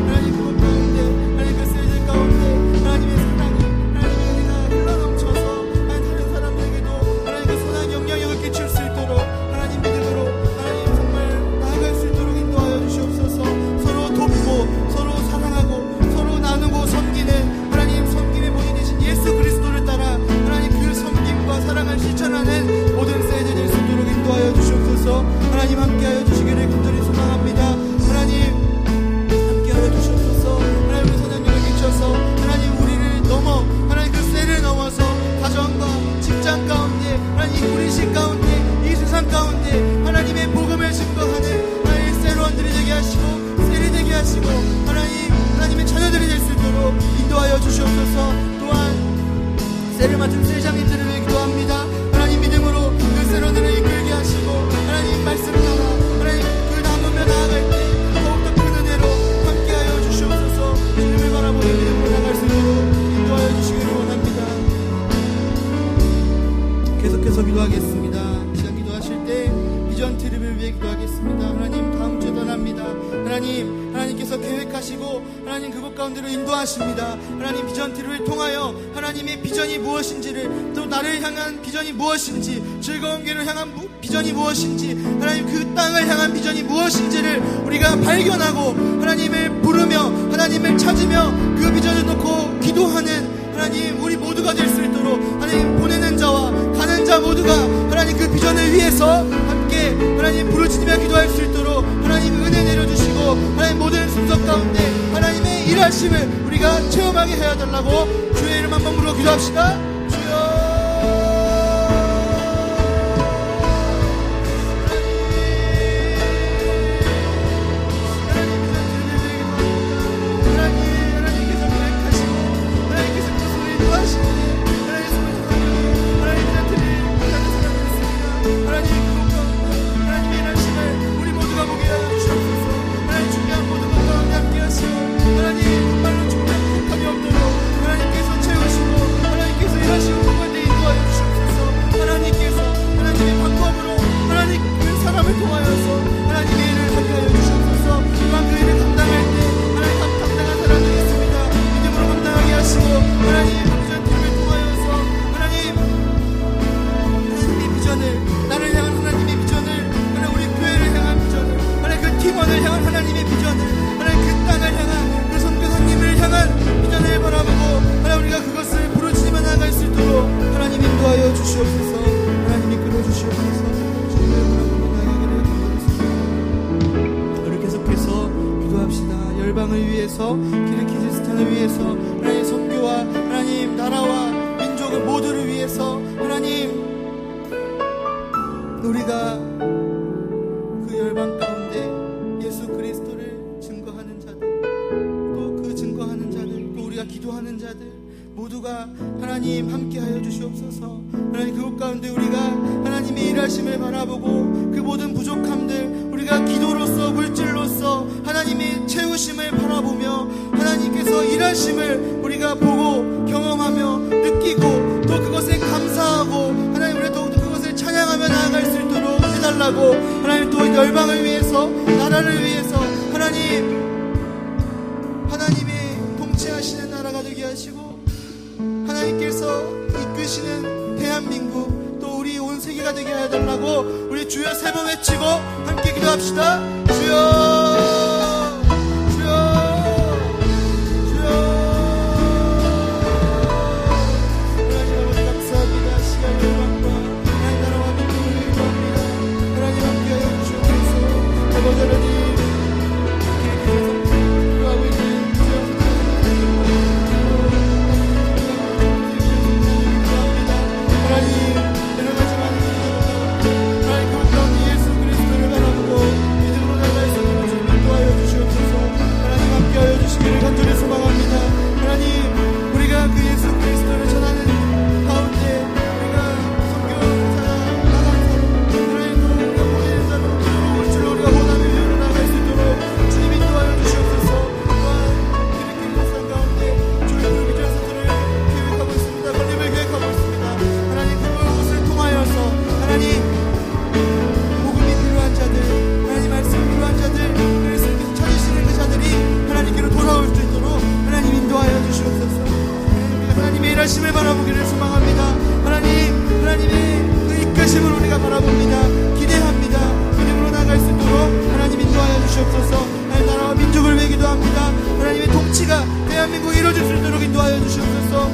Speaker 1: 하나님 그곳 가운데 하나님 그 셀들 가운데 하나님의 사랑이 하나님의 은혜가 흘러넘쳐서 하나님 다른 사람들에게도 하나님 그 선한 영향력을 끼칠 수 있도록 하나님 믿음으로 하나님 정말 나아갈 수 있도록 인도하여 주시옵소서. 서로 돕고 서로 사랑하고 서로 나누고 섬기는 하나님 섬김의 본이 되신 예수 그리스도를 따라 하나님 그 섬김과 사랑을 실천하는 모든 셀들이 될 수 있도록 인도하여 주시옵소서. 하나님 함께하여 주시기를 간절히 소망합니다. 하나님 함께하여 주시옵소서. 하나님 우리 선생님을 비춰서 하나님 우리를 넘어 하나님 그 셀을 넘어서 가정과 직장 가운데 하나님 우리 시 가운데 이 세상 가운데 하나님의 복음을 증거하는 하나님 셀원들이 되게 하시고 셀이 되게 하시고 하나님의 자녀들이 될 수 있도록 인도하여 주시옵소서. 또한 셀을 맡은 셀장님들을 위해 기도합니다. 하나님 믿음으로 그 셀원들을 이끌게 하시고 하나님 말씀 따라 하나님 그 나누며 나아갈 때 더욱더 큰 은혜로 함께하여 주시옵소서. 주님을 바라보는 믿음으로 나아갈 수 있도록 인도하여 주시기를 원합니다. 계속해서 기도하겠습니다. 시간 기도하실 때 비전 트립을 위해 기도하겠습니다. 하나님 다음 주에 떠납니다. 하나님께서 계획하시고 하나님 그것 가운데로 인도하십니다. 하나님 비전 트립을 통하여 하나님의 비전이 무엇인지를 또 나를 향한 비전이 무엇인지 즐거운 길을 향한 비전이 무엇인지 하나님 그 땅을 향한 비전이 무엇인지를 우리가 발견하고 하나님을 부르며 하나님을 찾으며 그 비전을 놓고 기도하는 하나님 우리 모두가 될 수 있도록 하나님 보내는 자와 가는 자 모두가 하나님 그 비전을 위해서 함께 하나님 부르짖으며 기도할 수 있도록 하나님 은혜 내려주시고 하나님 모든 순서 가운데 하나님의 일하심을 우리가 체험하게 해달라고 주의 이름 한번 부르고 기도합시다. 주여 열방을 위해서 키르기즈스탄을 위해서 하나님 선교와 하나님 나라와 민족을 모두를 위해서 하나님 우리가 그 열방 가운데 예수 그리스도를 증거하는 자들 또 그 증거하는 자들 또 우리가 기도하는 자들 모두가 하나님 함께하여 주시옵소서. 하나님 그곳 가운데 우리가 하나님의 일하심을 바라보고 그 모든 부족함들 우리가 기도로서 물질로서 하나님의 채우심을 바라보며 하나님께서 일하심을 우리가 보고 경험하며 느끼고 또 그것에 감사하고 하나님 우리가 더욱더 그것을 찬양하며 나아갈 수 있도록 해달라고 하나님 또 열방을 위해서 나라를 위해서 하나님의 통치하시는 나라가 되게 하시고 하나님께서 이끄시는 대한민국 또 우리 온 세계가 되게 해달라고 우리 주여 세 번 외치고 함께 기도합시다. 주여 주여 주여. 하나님 아버지 감사합니다. 시간 열방과 하나님 나라와 민족을 기도합니다. 하나님 함께하여 주시옵소서. 아버지 하나님 간절히 소망합니다. 하나님 우리가 그 예수 그리스도를 전하는 가운데 우리가 선교사나 나가는 사람 하나님 또 우리가 보내는 자로 들어올 줄 우리가 원하는 위로 나갈 수 있도록 주님 인도하여 주시옵소서. 또한 이렇게 일상 가운데 주님을 위한 선전을 계획하고 있습니다. 건립을 계획하고 있습니다. 하나님 그것을 통하여서 하나님 복음이 필요한 자들 하나님 말씀이 필요한 자들 그리스도께서 찾으시는 그 자들이 하나님께로 돌아올 수 있도록 하나님 인도하여 주시옵소서. 하나님의 일하심을 바라보기를 소망합니다. 하나님의 그 이끄심을 우리가 바라봅니다. 기대합니다. 믿음으로 나갈 수 있도록 하나님 인도하여 주시옵소서. 하나님 나라와 민족을 위해 기도합니다. 하나님의 통치가 대한민국에 이루어질 수 있도록 인도하여 주시옵소서.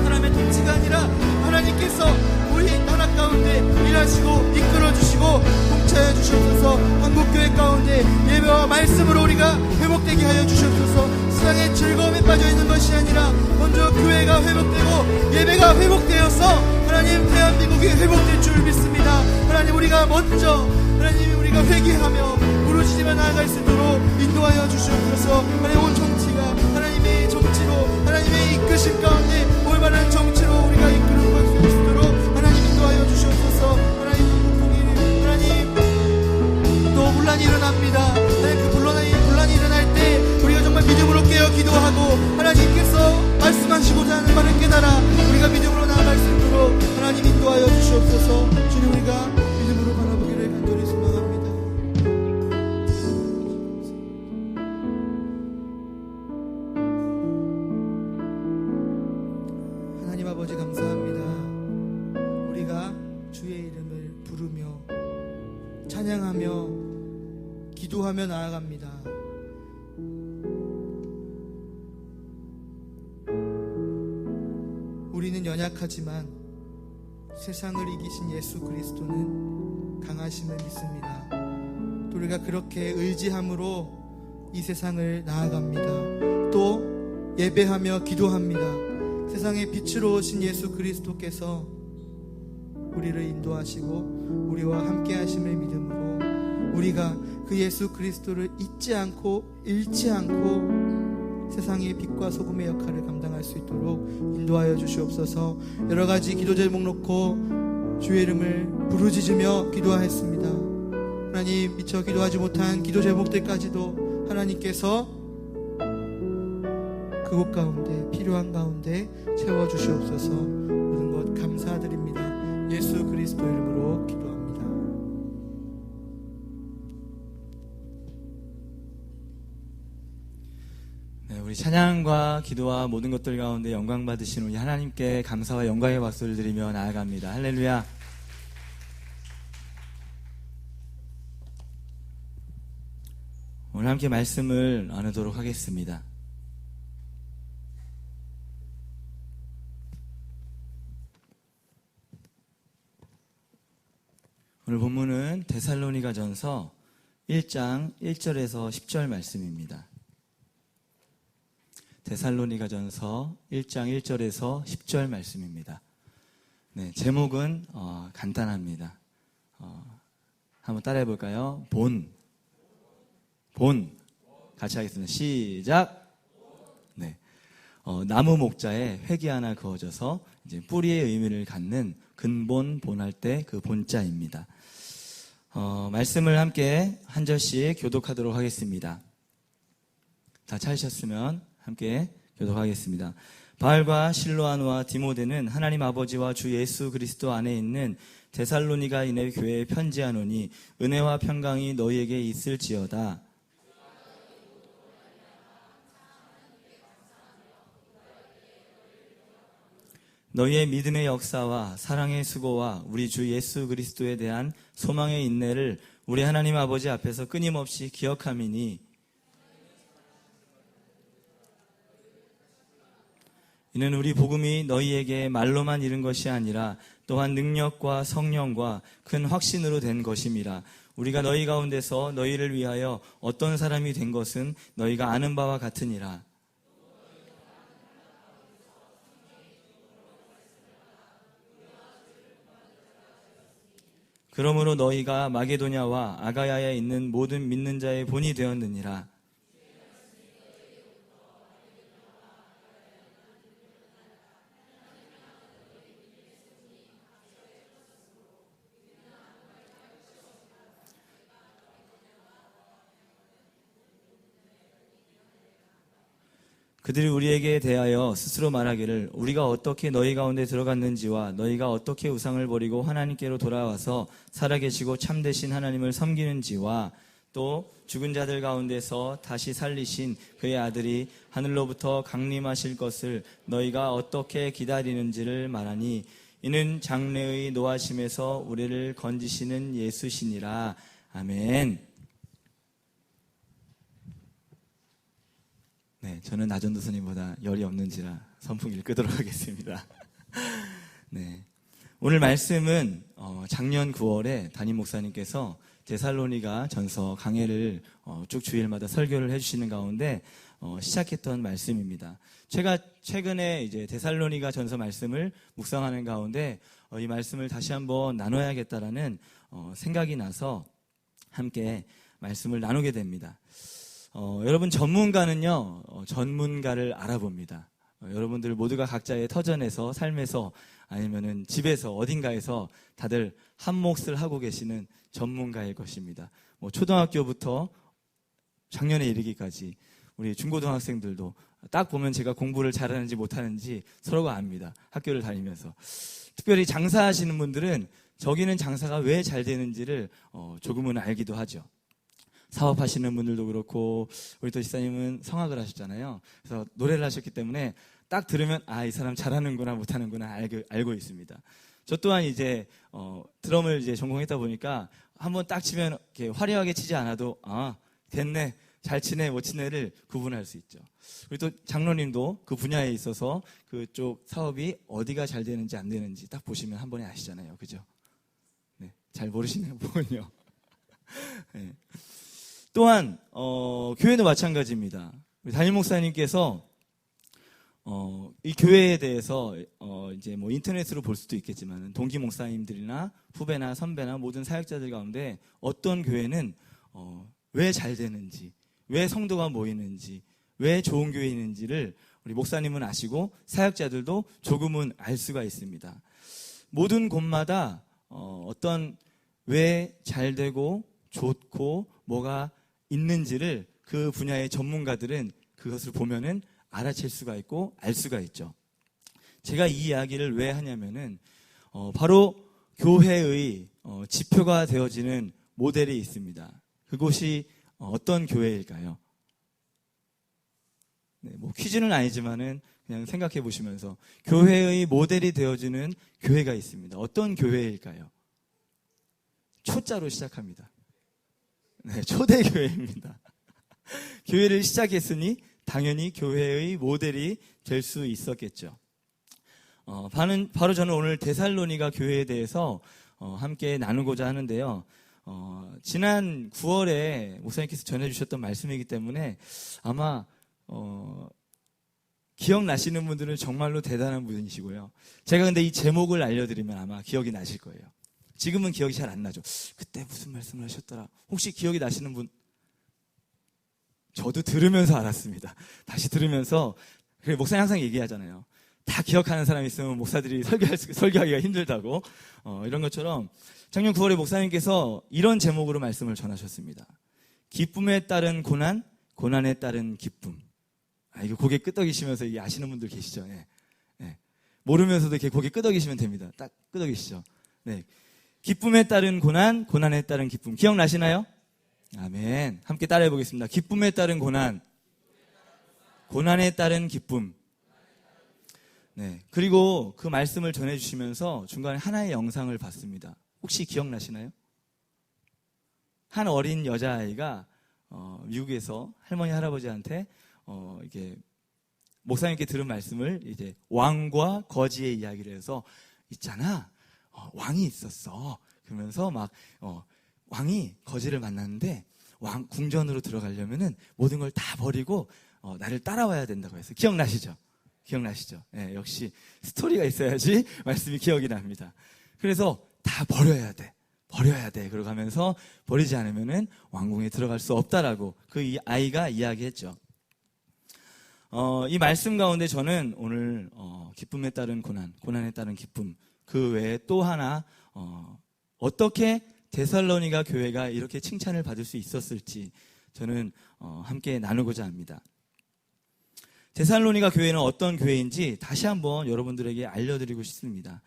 Speaker 1: 하나님의 통치가 아니라 하나님께서 우리 나라 가운데 일하시고 이끌어주시고 통치하여 주시옵소서. 한국교회 가운데 예배와 말씀으로 우리가 회복되게 하여 주시옵소서. 세상의 즐거움에 빠져있는 것이 아니라 먼저 교회가 회복되고 예배가 회복되어서 하나님 대한민국이 회복될 줄 믿습니다. 하나님 우리가 먼저 하나님 우리가 회개하며 부르짖으며 나아갈 수 있도록 인도하여 주시옵소서. 하나님 온 정치가 하나님의 정치로 하나님의 이끄심 가운데 올바른 정치로 우리가 이끌어 갈 수 있도록 하나님 인도하여 주시옵소서. 하나님 북풍이 하나님 또 분란이 일어납니다. 하나님 그 분란이 일어날 때 우리가 정말 믿음으로 깨어 기도하고 하나님께서 말씀하시고자 하는 말을 깨달아 우리가 믿음으로 나아갈 수 있도록 하나님 인도하여 주시옵소서. 주님 우리가 믿음으로 바라보기를 간절히 소망합니다. 하나님 아버지 감사합니다. 우리가 주의 이름을 부르며 찬양하며 기도하며 나아갑니다. 우리는 연약하지만 세상을 이기신 예수 그리스도는 강하심을 믿습니다. 또 우리가 그렇게 의지함으로 이 세상을 나아갑니다. 또 예배하며 기도합니다. 세상의 빛으로 오신 예수 그리스도께서 우리를 인도하시고 우리와 함께 하심을 믿음으로 우리가 그 예수 그리스도를 잊지 않고 잃지 않고 세상의 빛과 소금의 역할을 감당할 수 있도록 인도하여 주시옵소서. 여러가지 기도 제목 놓고 주의 이름을 부르짖으며 기도하였습니다. 하나님 미처 기도하지 못한 기도 제목들까지도 하나님께서 그곳 가운데 필요한 가운데 채워주시옵소서. 모든 것 감사드립니다. 예수 그리스도 이름으로 기도합니다.
Speaker 3: 네, 우리 찬양과 기도와 모든 것들 가운데 영광 받으신 우리 하나님께 감사와 영광의 박수를 드리며 나아갑니다. 할렐루야. 오늘 함께 말씀을 나누도록 하겠습니다. 오늘 본문은 데살로니가전서 1장 1절에서 10절 말씀입니다. 데살로니가전서 1장 1절에서 10절 말씀입니다. 네, 제목은 간단합니다. 한번 따라해 볼까요? 본 같이 하겠습니다. 시작. 네, 나무 목자에 획이 하나 그어져서 이제 뿌리의 의미를 갖는 근본 본할 때 그 본자입니다. 말씀을 함께 한 절씩 교독하도록 하겠습니다. 다 찾으셨으면 함께 교독하겠습니다. 바울과 실로아노와 디모데는 하나님 아버지와 주 예수 그리스도 안에 있는 데살로니가인의 교회에 편지하노니 은혜와 평강이 너희에게 있을지어다. 너희의 믿음의 역사와 사랑의 수고와 우리 주 예수 그리스도에 대한 소망의 인내를 우리 하나님 아버지 앞에서 끊임없이 기억함이니 이는 우리 복음이 너희에게 말로만 이른 것이 아니라 또한 능력과 성령과 큰 확신으로 된 것임이라. 우리가 너희 가운데서 너희를 위하여 어떤 사람이 된 것은 너희가 아는 바와 같으니라. 그러므로 너희가 마게도냐와 아가야에 있는 모든 믿는 자의 본이 되었느니라. 그들이 우리에게 대하여 스스로 말하기를 우리가 어떻게 너희 가운데 들어갔는지와 너희가 어떻게 우상을 버리고 하나님께로 돌아와서 살아계시고 참되신 하나님을 섬기는지와 또 죽은 자들 가운데서 다시 살리신 그의 아들이 하늘로부터 강림하실 것을 너희가 어떻게 기다리는지를 말하니 이는 장래의 노하심에서 우리를 건지시는 예수시니라. 아멘. 네, 저는 나전도 스님보다 열이 없는지라 선풍기를 끄도록 하겠습니다. 네, 오늘 말씀은 작년 9월에 담임 목사님께서 데살로니가 전서 강해를 쭉 주일마다 설교를 해주시는 가운데 시작했던 말씀입니다. 제가 최근에 이제 데살로니가 전서 말씀을 묵상하는 가운데 이 말씀을 다시 한번 나눠야겠다라는 생각이 나서 함께 말씀을 나누게 됩니다. 여러분 전문가는요 전문가를 알아봅니다. 여러분들 모두가 각자의 터전에서 삶에서 아니면은 집에서 어딘가에서 다들 한 몫을 하고 계시는 전문가일 것입니다. 뭐 초등학교부터 작년에 이르기까지 우리 중고등학생들도 딱 보면 제가 공부를 잘하는지 못하는지 서로가 압니다. 학교를 다니면서. 특별히 장사하시는 분들은 저기는 장사가 왜 잘 되는지를 조금은 알기도 하죠. 사업하시는 분들도 그렇고 우리 또 지사님은 성악을 하셨잖아요. 그래서 노래를 하셨기 때문에 딱 들으면 이 사람 잘하는구나 못하는구나 알고 있습니다. 저 또한 이제 드럼을 이제 전공했다 보니까 한번 딱 치면 이렇게 화려하게 치지 않아도 됐네 잘 치네 못 치네를 구분할 수 있죠. 우리 또 장로님도 그 분야에 있어서 그쪽 사업이 어디가 잘 되는지 안 되는지 딱 보시면 한 번에 아시잖아요. 그죠? 네, 잘 모르시는 분은요. 네. 또한 교회도 마찬가지입니다. 우리 담임 목사님께서 이 교회에 대해서 이제 뭐 인터넷으로 볼 수도 있겠지만 동기 목사님들이나 후배나 선배나 모든 사역자들 가운데 어떤 교회는 왜 잘 되는지, 왜 성도가 모이는지, 왜 좋은 교회인지를 우리 목사님은 아시고 사역자들도 조금은 알 수가 있습니다. 모든 곳마다 어떤 왜 잘 되고 좋고 뭐가 있는지를 그 분야의 전문가들은 그것을 보면은 알아챌 수가 있고 알 수가 있죠. 제가 이 이야기를 왜 하냐면은 바로 교회의 지표가 되어지는 모델이 있습니다. 그곳이 어떤 교회일까요? 네, 뭐 퀴즈는 아니지만은 그냥 생각해 보시면서 교회의 모델이 되어주는 교회가 있습니다. 어떤 교회일까요? 초자로 시작합니다. 네, 초대교회입니다. 교회를 시작했으니 당연히 교회의 모델이 될 수 있었겠죠. 바로 저는 오늘 데살로니가 교회에 대해서 함께 나누고자 하는데요. 지난 9월에 목사님께서 전해주셨던 말씀이기 때문에 아마 기억나시는 분들은 정말로 대단한 분이시고요. 제가 근데 이 제목을 알려드리면 아마 기억이 나실 거예요. 지금은 기억이 잘 안 나죠. 그때 무슨 말씀을 하셨더라. 혹시 기억이 나시는 분? 저도 들으면서 알았습니다. 다시 들으면서 그래, 목사님 항상 얘기하잖아요. 다 기억하는 사람이 있으면 목사들이 설교하기가 힘들다고. 이런 것처럼 작년 9월에 목사님께서 이런 제목으로 말씀을 전하셨습니다. 기쁨에 따른 고난, 고난에 따른 기쁨. 이거 고개 끄덕이시면서 이게 아시는 분들 계시죠? 네. 네. 모르면서도 이렇게 고개 끄덕이시면 됩니다. 딱 끄덕이시죠? 네. 기쁨에 따른 고난, 고난에 따른 기쁨. 기억나시나요? 아멘. 함께 따라해 보겠습니다. 기쁨에 따른 고난, 고난에 따른 기쁨. 네. 그리고 그 말씀을 전해주시면서 중간에 하나의 영상을 봤습니다. 혹시 기억나시나요? 한 어린 여자아이가 미국에서 할머니 할아버지한테 이게 목사님께 들은 말씀을 이제 왕과 거지의 이야기를 해서 있잖아, 왕이 있었어. 그러면서 막 왕이 거지를 만났는데 왕 궁전으로 들어가려면은 모든 걸 다 버리고 나를 따라와야 된다고 해서. 기억나시죠? 기억나시죠? 네, 역시 스토리가 있어야지 말씀이 기억이 납니다. 그래서 다 버려야 돼. 그러고 가면서 버리지 않으면은 왕궁에 들어갈 수 없다라고 그 아이가 이야기했죠. 이 말씀 가운데 저는 오늘 기쁨에 따른 고난, 고난에 따른 기쁨, 그 외에 또 하나 어떻게 데살로니가 교회가 이렇게 칭찬을 받을 수 있었을지 저는 함께 나누고자 합니다. 데살로니가 교회는 어떤 교회인지 다시 한번 여러분들에게 알려드리고 싶습니다.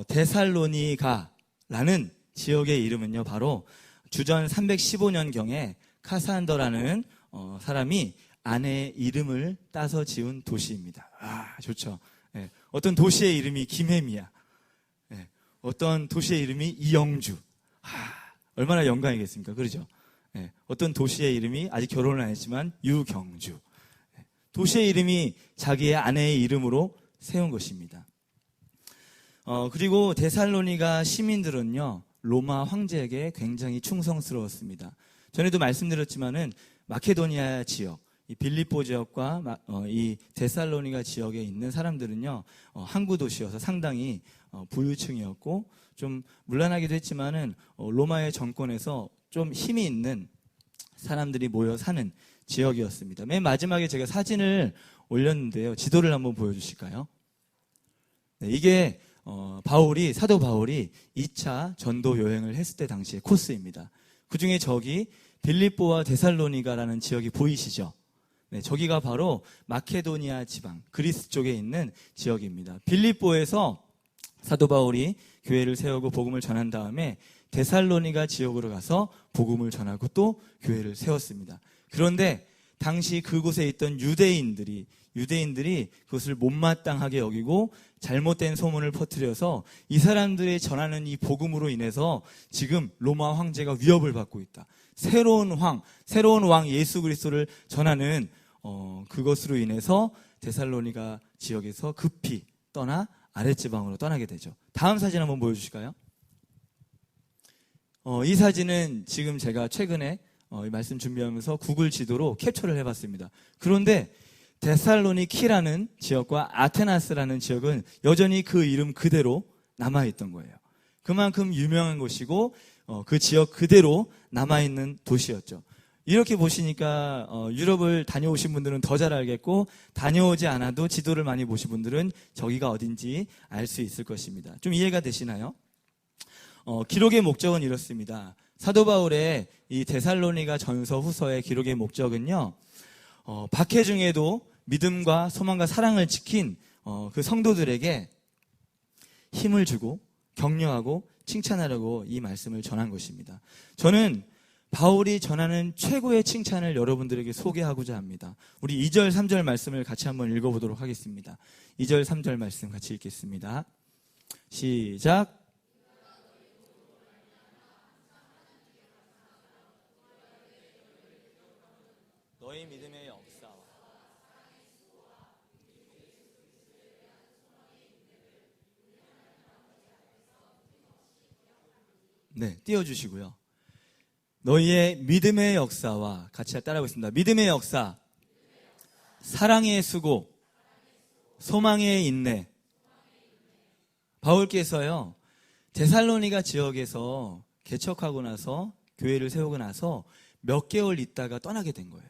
Speaker 3: 데살로니가라는 지역의 이름은요, 바로 주전 315년경에 카산더라는 사람이 아내의 이름을 따서 지은 도시입니다. 좋죠. 네. 어떤 도시의 이름이 김혜미야. 네. 어떤 도시의 이름이 이영주. 얼마나 영광이겠습니까? 그러죠? 네. 어떤 도시의 이름이 아직 결혼을 안 했지만 유경주. 네. 도시의 이름이 자기의 아내의 이름으로 세운 것입니다. 그리고 데살로니가 시민들은요, 로마 황제에게 굉장히 충성스러웠습니다. 전에도 말씀드렸지만은 마케도니아 지역, 이 빌립보 지역과 이 데살로니가 지역에 있는 사람들은요, 항구 도시여서 상당히 부유층이었고 좀 문란하기도 했지만은 로마의 정권에서 좀 힘이 있는 사람들이 모여 사는 지역이었습니다. 맨 마지막에 제가 사진을 올렸는데요, 지도를 한번 보여주실까요? 네, 이게 사도 바울이 2차 전도 여행을 했을 때 당시의 코스입니다. 그 중에 저기 빌립보와 데살로니가라는 지역이 보이시죠? 네, 저기가 바로 마케도니아 지방, 그리스 쪽에 있는 지역입니다. 빌립보에서 사도 바울이 교회를 세우고 복음을 전한 다음에 데살로니가 지역으로 가서 복음을 전하고 또 교회를 세웠습니다. 그런데 당시 그곳에 있던 유대인들이 그것을 못마땅하게 여기고 잘못된 소문을 퍼뜨려서 이 사람들이 전하는 이 복음으로 인해서 지금 로마 황제가 위협을 받고 있다. 새로운 왕 예수 그리스도를 전하는 그것으로 인해서 데살로니가 지역에서 급히 떠나 아랫지방으로 떠나게 되죠. 다음 사진 한번 보여주실까요? 이 사진은 지금 제가 최근에 이 말씀 준비하면서 구글 지도로 캡처를 해봤습니다. 그런데 데살로니키라는 지역과 아테나스라는 지역은 여전히 그 이름 그대로 남아있던 거예요. 그만큼 유명한 곳이고 그 지역 그대로 남아있는 도시였죠. 이렇게 보시니까 유럽을 다녀오신 분들은 더 잘 알겠고, 다녀오지 않아도 지도를 많이 보신 분들은 저기가 어딘지 알 수 있을 것입니다. 좀 이해가 되시나요? 기록의 목적은 이렇습니다. 사도 바울의 이 데살로니가 전서 후서의 기록의 목적은요, 박해 중에도 믿음과 소망과 사랑을 지킨 그 성도들에게 힘을 주고 격려하고 칭찬하려고 이 말씀을 전한 것입니다. 저는 바울이 전하는 최고의 칭찬을 여러분들에게 소개하고자 합니다. 우리 2절, 3절 말씀을 같이 한번 읽어보도록 하겠습니다. 2절, 3절 말씀 같이 읽겠습니다. 시작. 너희 믿음의 역사와 네, 띄워주시고요. 너희의 믿음의 역사와 같이 따라하겠습니다. 믿음의 역사, 사랑의 수고, 소망의 인내. 바울께서요, 데살로니가 지역에서 개척하고 나서 교회를 세우고 나서 몇 개월 있다가 떠나게 된 거예요.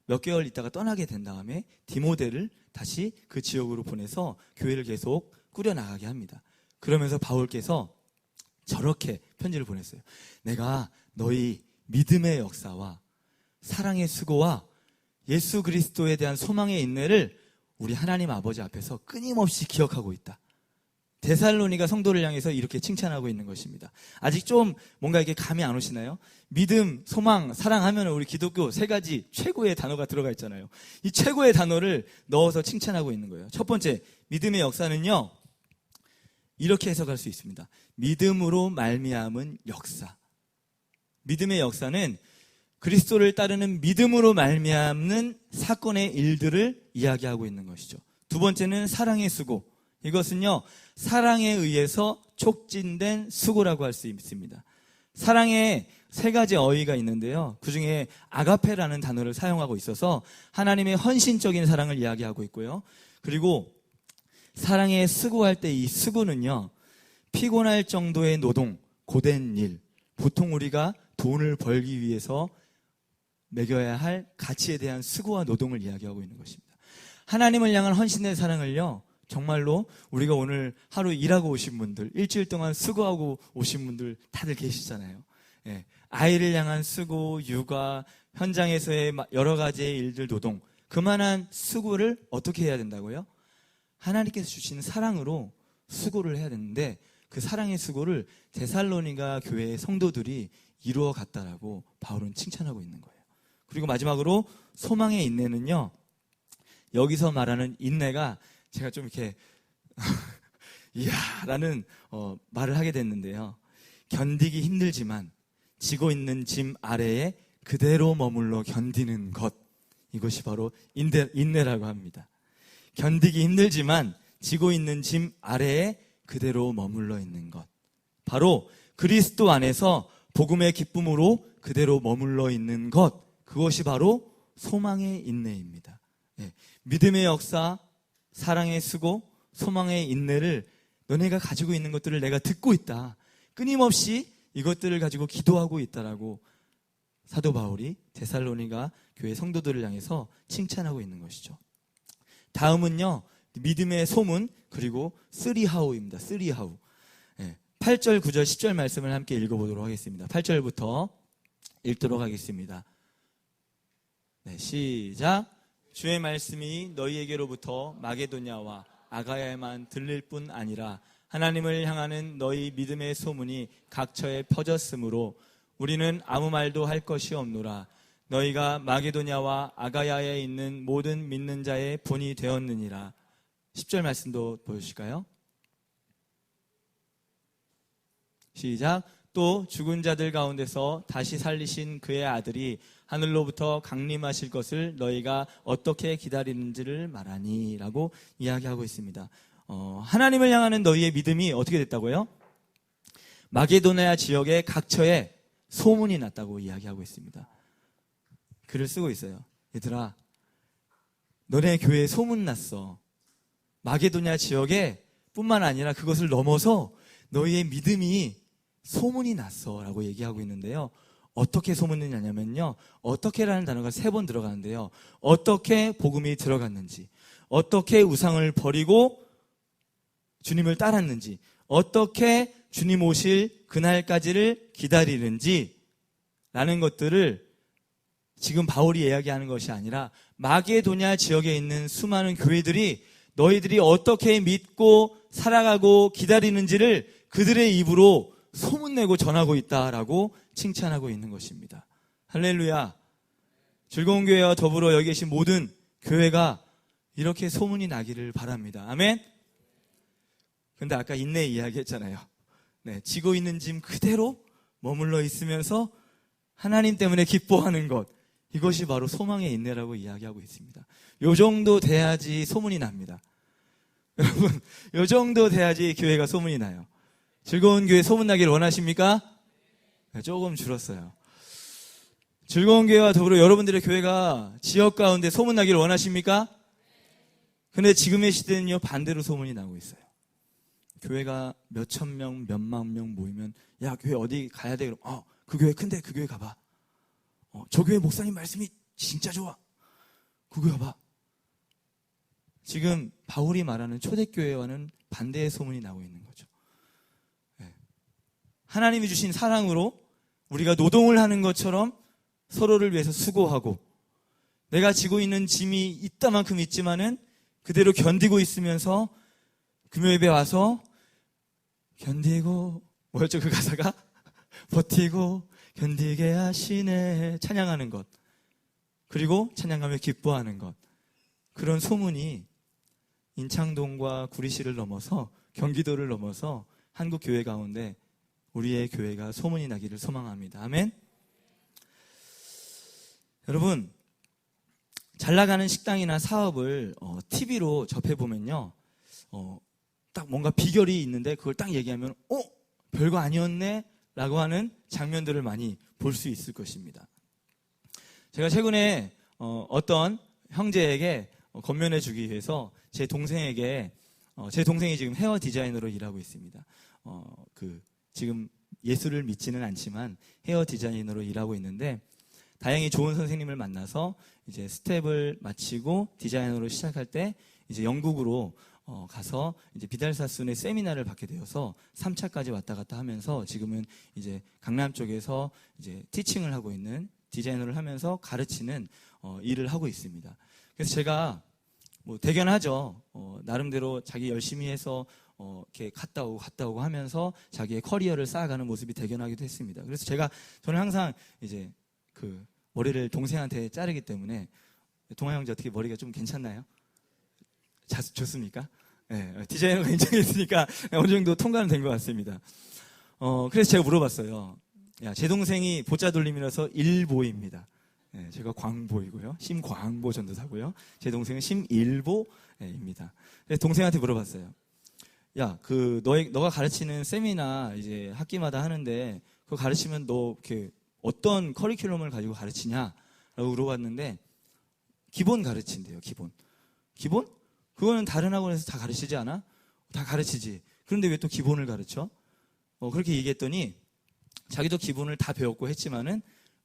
Speaker 3: 몇 개월 있다가 떠나게 된 다음에 디모데를 다시 그 지역으로 보내서 교회를 계속 꾸려나가게 합니다. 그러면서 바울께서 저렇게 편지를 보냈어요. 내가 너희 믿음의 역사와 사랑의 수고와 예수 그리스도에 대한 소망의 인내를 우리 하나님 아버지 앞에서 끊임없이 기억하고 있다. 데살로니가 성도를 향해서 이렇게 칭찬하고 있는 것입니다. 아직 좀 뭔가 이게 감이 안 오시나요? 믿음, 소망, 사랑하면 우리 기독교 세 가지 최고의 단어가 들어가 있잖아요. 이 최고의 단어를 넣어서 칭찬하고 있는 거예요. 첫 번째, 믿음의 역사는요, 이렇게 해석할 수 있습니다. 믿음으로 말미암은 역사. 믿음의 역사는 그리스도를 따르는 믿음으로 말미암는 사건의 일들을 이야기하고 있는 것이죠. 두 번째는 사랑의 수고. 이것은요, 사랑에 의해서 촉진된 수고라고 할 수 있습니다. 사랑에 세 가지 어휘가 있는데요. 그 중에 아가페라는 단어를 사용하고 있어서 하나님의 헌신적인 사랑을 이야기하고 있고요. 그리고 사랑에 수고할 때 이 수고는요, 피곤할 정도의 노동, 고된 일, 보통 우리가 돈을 벌기 위해서 매겨야 할 가치에 대한 수고와 노동을 이야기하고 있는 것입니다. 하나님을 향한 헌신의 사랑을요, 정말로 우리가 오늘 하루 일하고 오신 분들, 일주일 동안 수고하고 오신 분들 다들 계시잖아요. 예, 아이를 향한 수고, 육아, 현장에서의 여러 가지의 일들, 노동, 그만한 수고를 어떻게 해야 된다고요? 하나님께서 주신 사랑으로 수고를 해야 되는데 그 사랑의 수고를 데살로니가 교회의 성도들이 이루어 갔다라고 바울은 칭찬하고 있는 거예요. 그리고 마지막으로 소망의 인내는요, 여기서 말하는 인내가 제가 좀 이렇게 이야 라는 말을 하게 됐는데요. 견디기 힘들지만 지고 있는 짐 아래에 그대로 머물러 견디는 것, 이것이 바로 인내라고 합니다. 견디기 힘들지만 지고 있는 짐 아래에 그대로 머물러 있는 것, 바로 그리스도 안에서 복음의 기쁨으로 그대로 머물러 있는 것, 그것이 바로 소망의 인내입니다. 예, 믿음의 역사, 사랑의 수고, 소망의 인내를 너네가 가지고 있는 것들을 내가 듣고 있다, 끊임없이 이것들을 가지고 기도하고 있다라고 사도 바울이 데살로니가 교회 성도들을 향해서 칭찬하고 있는 것이죠. 다음은요, 믿음의 소문, 그리고 쓰리하우입니다. 쓰리하우. 8절, 9절, 10절 말씀을 함께 읽어보도록 하겠습니다. 8절부터 읽도록 하겠습니다. 네, 시작. 주의 말씀이 너희에게로부터 마게도냐와 아가야에만 들릴 뿐 아니라 하나님을 향하는 너희 믿음의 소문이 각처에 퍼졌으므로 우리는 아무 말도 할 것이 없노라. 너희가 마게도냐와 아가야에 있는 모든 믿는 자의 본이 되었느니라. 10절 말씀도 보여주실까요? 시작. 또 죽은 자들 가운데서 다시 살리신 그의 아들이 하늘로부터 강림하실 것을 너희가 어떻게 기다리는지를 말하니 라고 이야기하고 있습니다. 하나님을 향하는 너희의 믿음이 어떻게 됐다고요? 마게도냐 지역의 각처에 소문이 났다고 이야기하고 있습니다. 글을 쓰고 있어요. 얘들아, 너네 교회에 소문 났어. 마게도냐 지역에 뿐만 아니라 그것을 넘어서 너희의 믿음이 소문이 났어 라고 얘기하고 있는데요. 어떻게 소문이 나냐면요, 어떻게라는 단어가 3번 들어가는데요, 어떻게 복음이 들어갔는지, 어떻게 우상을 버리고 주님을 따랐는지, 어떻게 주님 오실 그날까지를 기다리는지 라는 것들을 지금 바울이 이야기하는 것이 아니라 마게도냐 지역에 있는 수많은 교회들이 너희들이 어떻게 믿고 살아가고 기다리는지를 그들의 입으로 소문내고 전하고 있다라고 칭찬하고 있는 것입니다. 할렐루야. 즐거운 교회와 더불어 여기 계신 모든 교회가 이렇게 소문이 나기를 바랍니다. 아멘. 근데 아까 인내 이야기 했잖아요. 네, 지고 있는 짐 그대로 머물러 있으면서 하나님 때문에 기뻐하는 것, 이것이 바로 소망의 인내라고 이야기하고 있습니다. 요 정도 돼야지 소문이 납니다. 여러분, 요 정도 돼야지 교회가 소문이 나요. 즐거운 교회 소문나기를 원하십니까? 네, 조금 줄었어요. 즐거운 교회와 더불어 여러분들의 교회가 지역 가운데 소문나기를 원하십니까? 근데 지금의 시대는요, 반대로 소문이 나고 있어요. 교회가 몇천 명, 몇만 명 모이면, 야, 교회 어디 가야 돼? 그럼, 그 교회 큰데 그 교회 가봐. 저 교회 목사님 말씀이 진짜 좋아. 그거야 봐. 지금 바울이 말하는 초대교회와는 반대의 소문이 나오고 있는 거죠. 네. 하나님이 주신 사랑으로 우리가 노동을 하는 것처럼 서로를 위해서 수고하고, 내가 지고 있는 짐이 이따만큼 있지만은 그대로 견디고 있으면서 금요일에 와서 견디고, 뭐였죠 그 가사가? 버티고 견디게 하시네 찬양하는 것, 그리고 찬양하며 기뻐하는 것, 그런 소문이 인창동과 구리시를 넘어서 경기도를 넘어서 한국 교회 가운데 우리의 교회가 소문이 나기를 소망합니다. 아멘. 여러분, 잘 나가는 식당이나 사업을 TV로 접해보면요, 딱 뭔가 비결이 있는데 그걸 딱 얘기하면 별거 아니었네 라고 하는 장면들을 많이 볼 수 있을 것입니다. 제가 최근에 어떤 형제에게 건면해 주기 위해서 제 동생에게, 제 동생이 지금 헤어 디자이너로 일하고 있습니다. 지금 예수를 믿지는 않지만 헤어 디자이너로 일하고 있는데, 다행히 좋은 선생님을 만나서 이제 스텝을 마치고 디자이너로 시작할 때 이제 영국으로 가서 이제 비달사순의 세미나를 받게 되어서 3차까지 왔다 갔다 하면서 지금은 이제 강남 쪽에서 이제 티칭을 하고 있는, 디자이너를 하면서 가르치는 일을 하고 있습니다. 그래서 제가 뭐 대견하죠. 나름대로 자기 열심히 해서 이렇게 갔다 오고 하면서 자기의 커리어를 쌓아가는 모습이 대견하기도 했습니다. 그래서 저는 항상 이제 그 머리를 동생한테 자르기 때문에, 동아 형제 어떻게 머리가 좀 괜찮나요? 좋습니까? 네, 디자이너가 인정했으니까 어느 정도 통과는 된 것 같습니다. 그래서 제가 물어봤어요. 야, 제 동생이 보자 돌림이라서 일보입니다. 네, 제가 광보이고요. 심광보 전도사고요. 제 동생은 심일보입니다. 그래서 동생한테 물어봤어요. 야, 너가 가르치는 세미나 이제 학기마다 하는데 그거 가르치면 너 이렇게 어떤 커리큘럼을 가지고 가르치냐? 라고 물어봤는데, 기본 가르친대요, 기본. 기본? 그거는 다른 학원에서 다 가르치지 않아? 다 가르치지. 그런데 왜 또 기본을 가르쳐? 그렇게 얘기했더니, 자기도 기본을 다 배웠고 했지만은,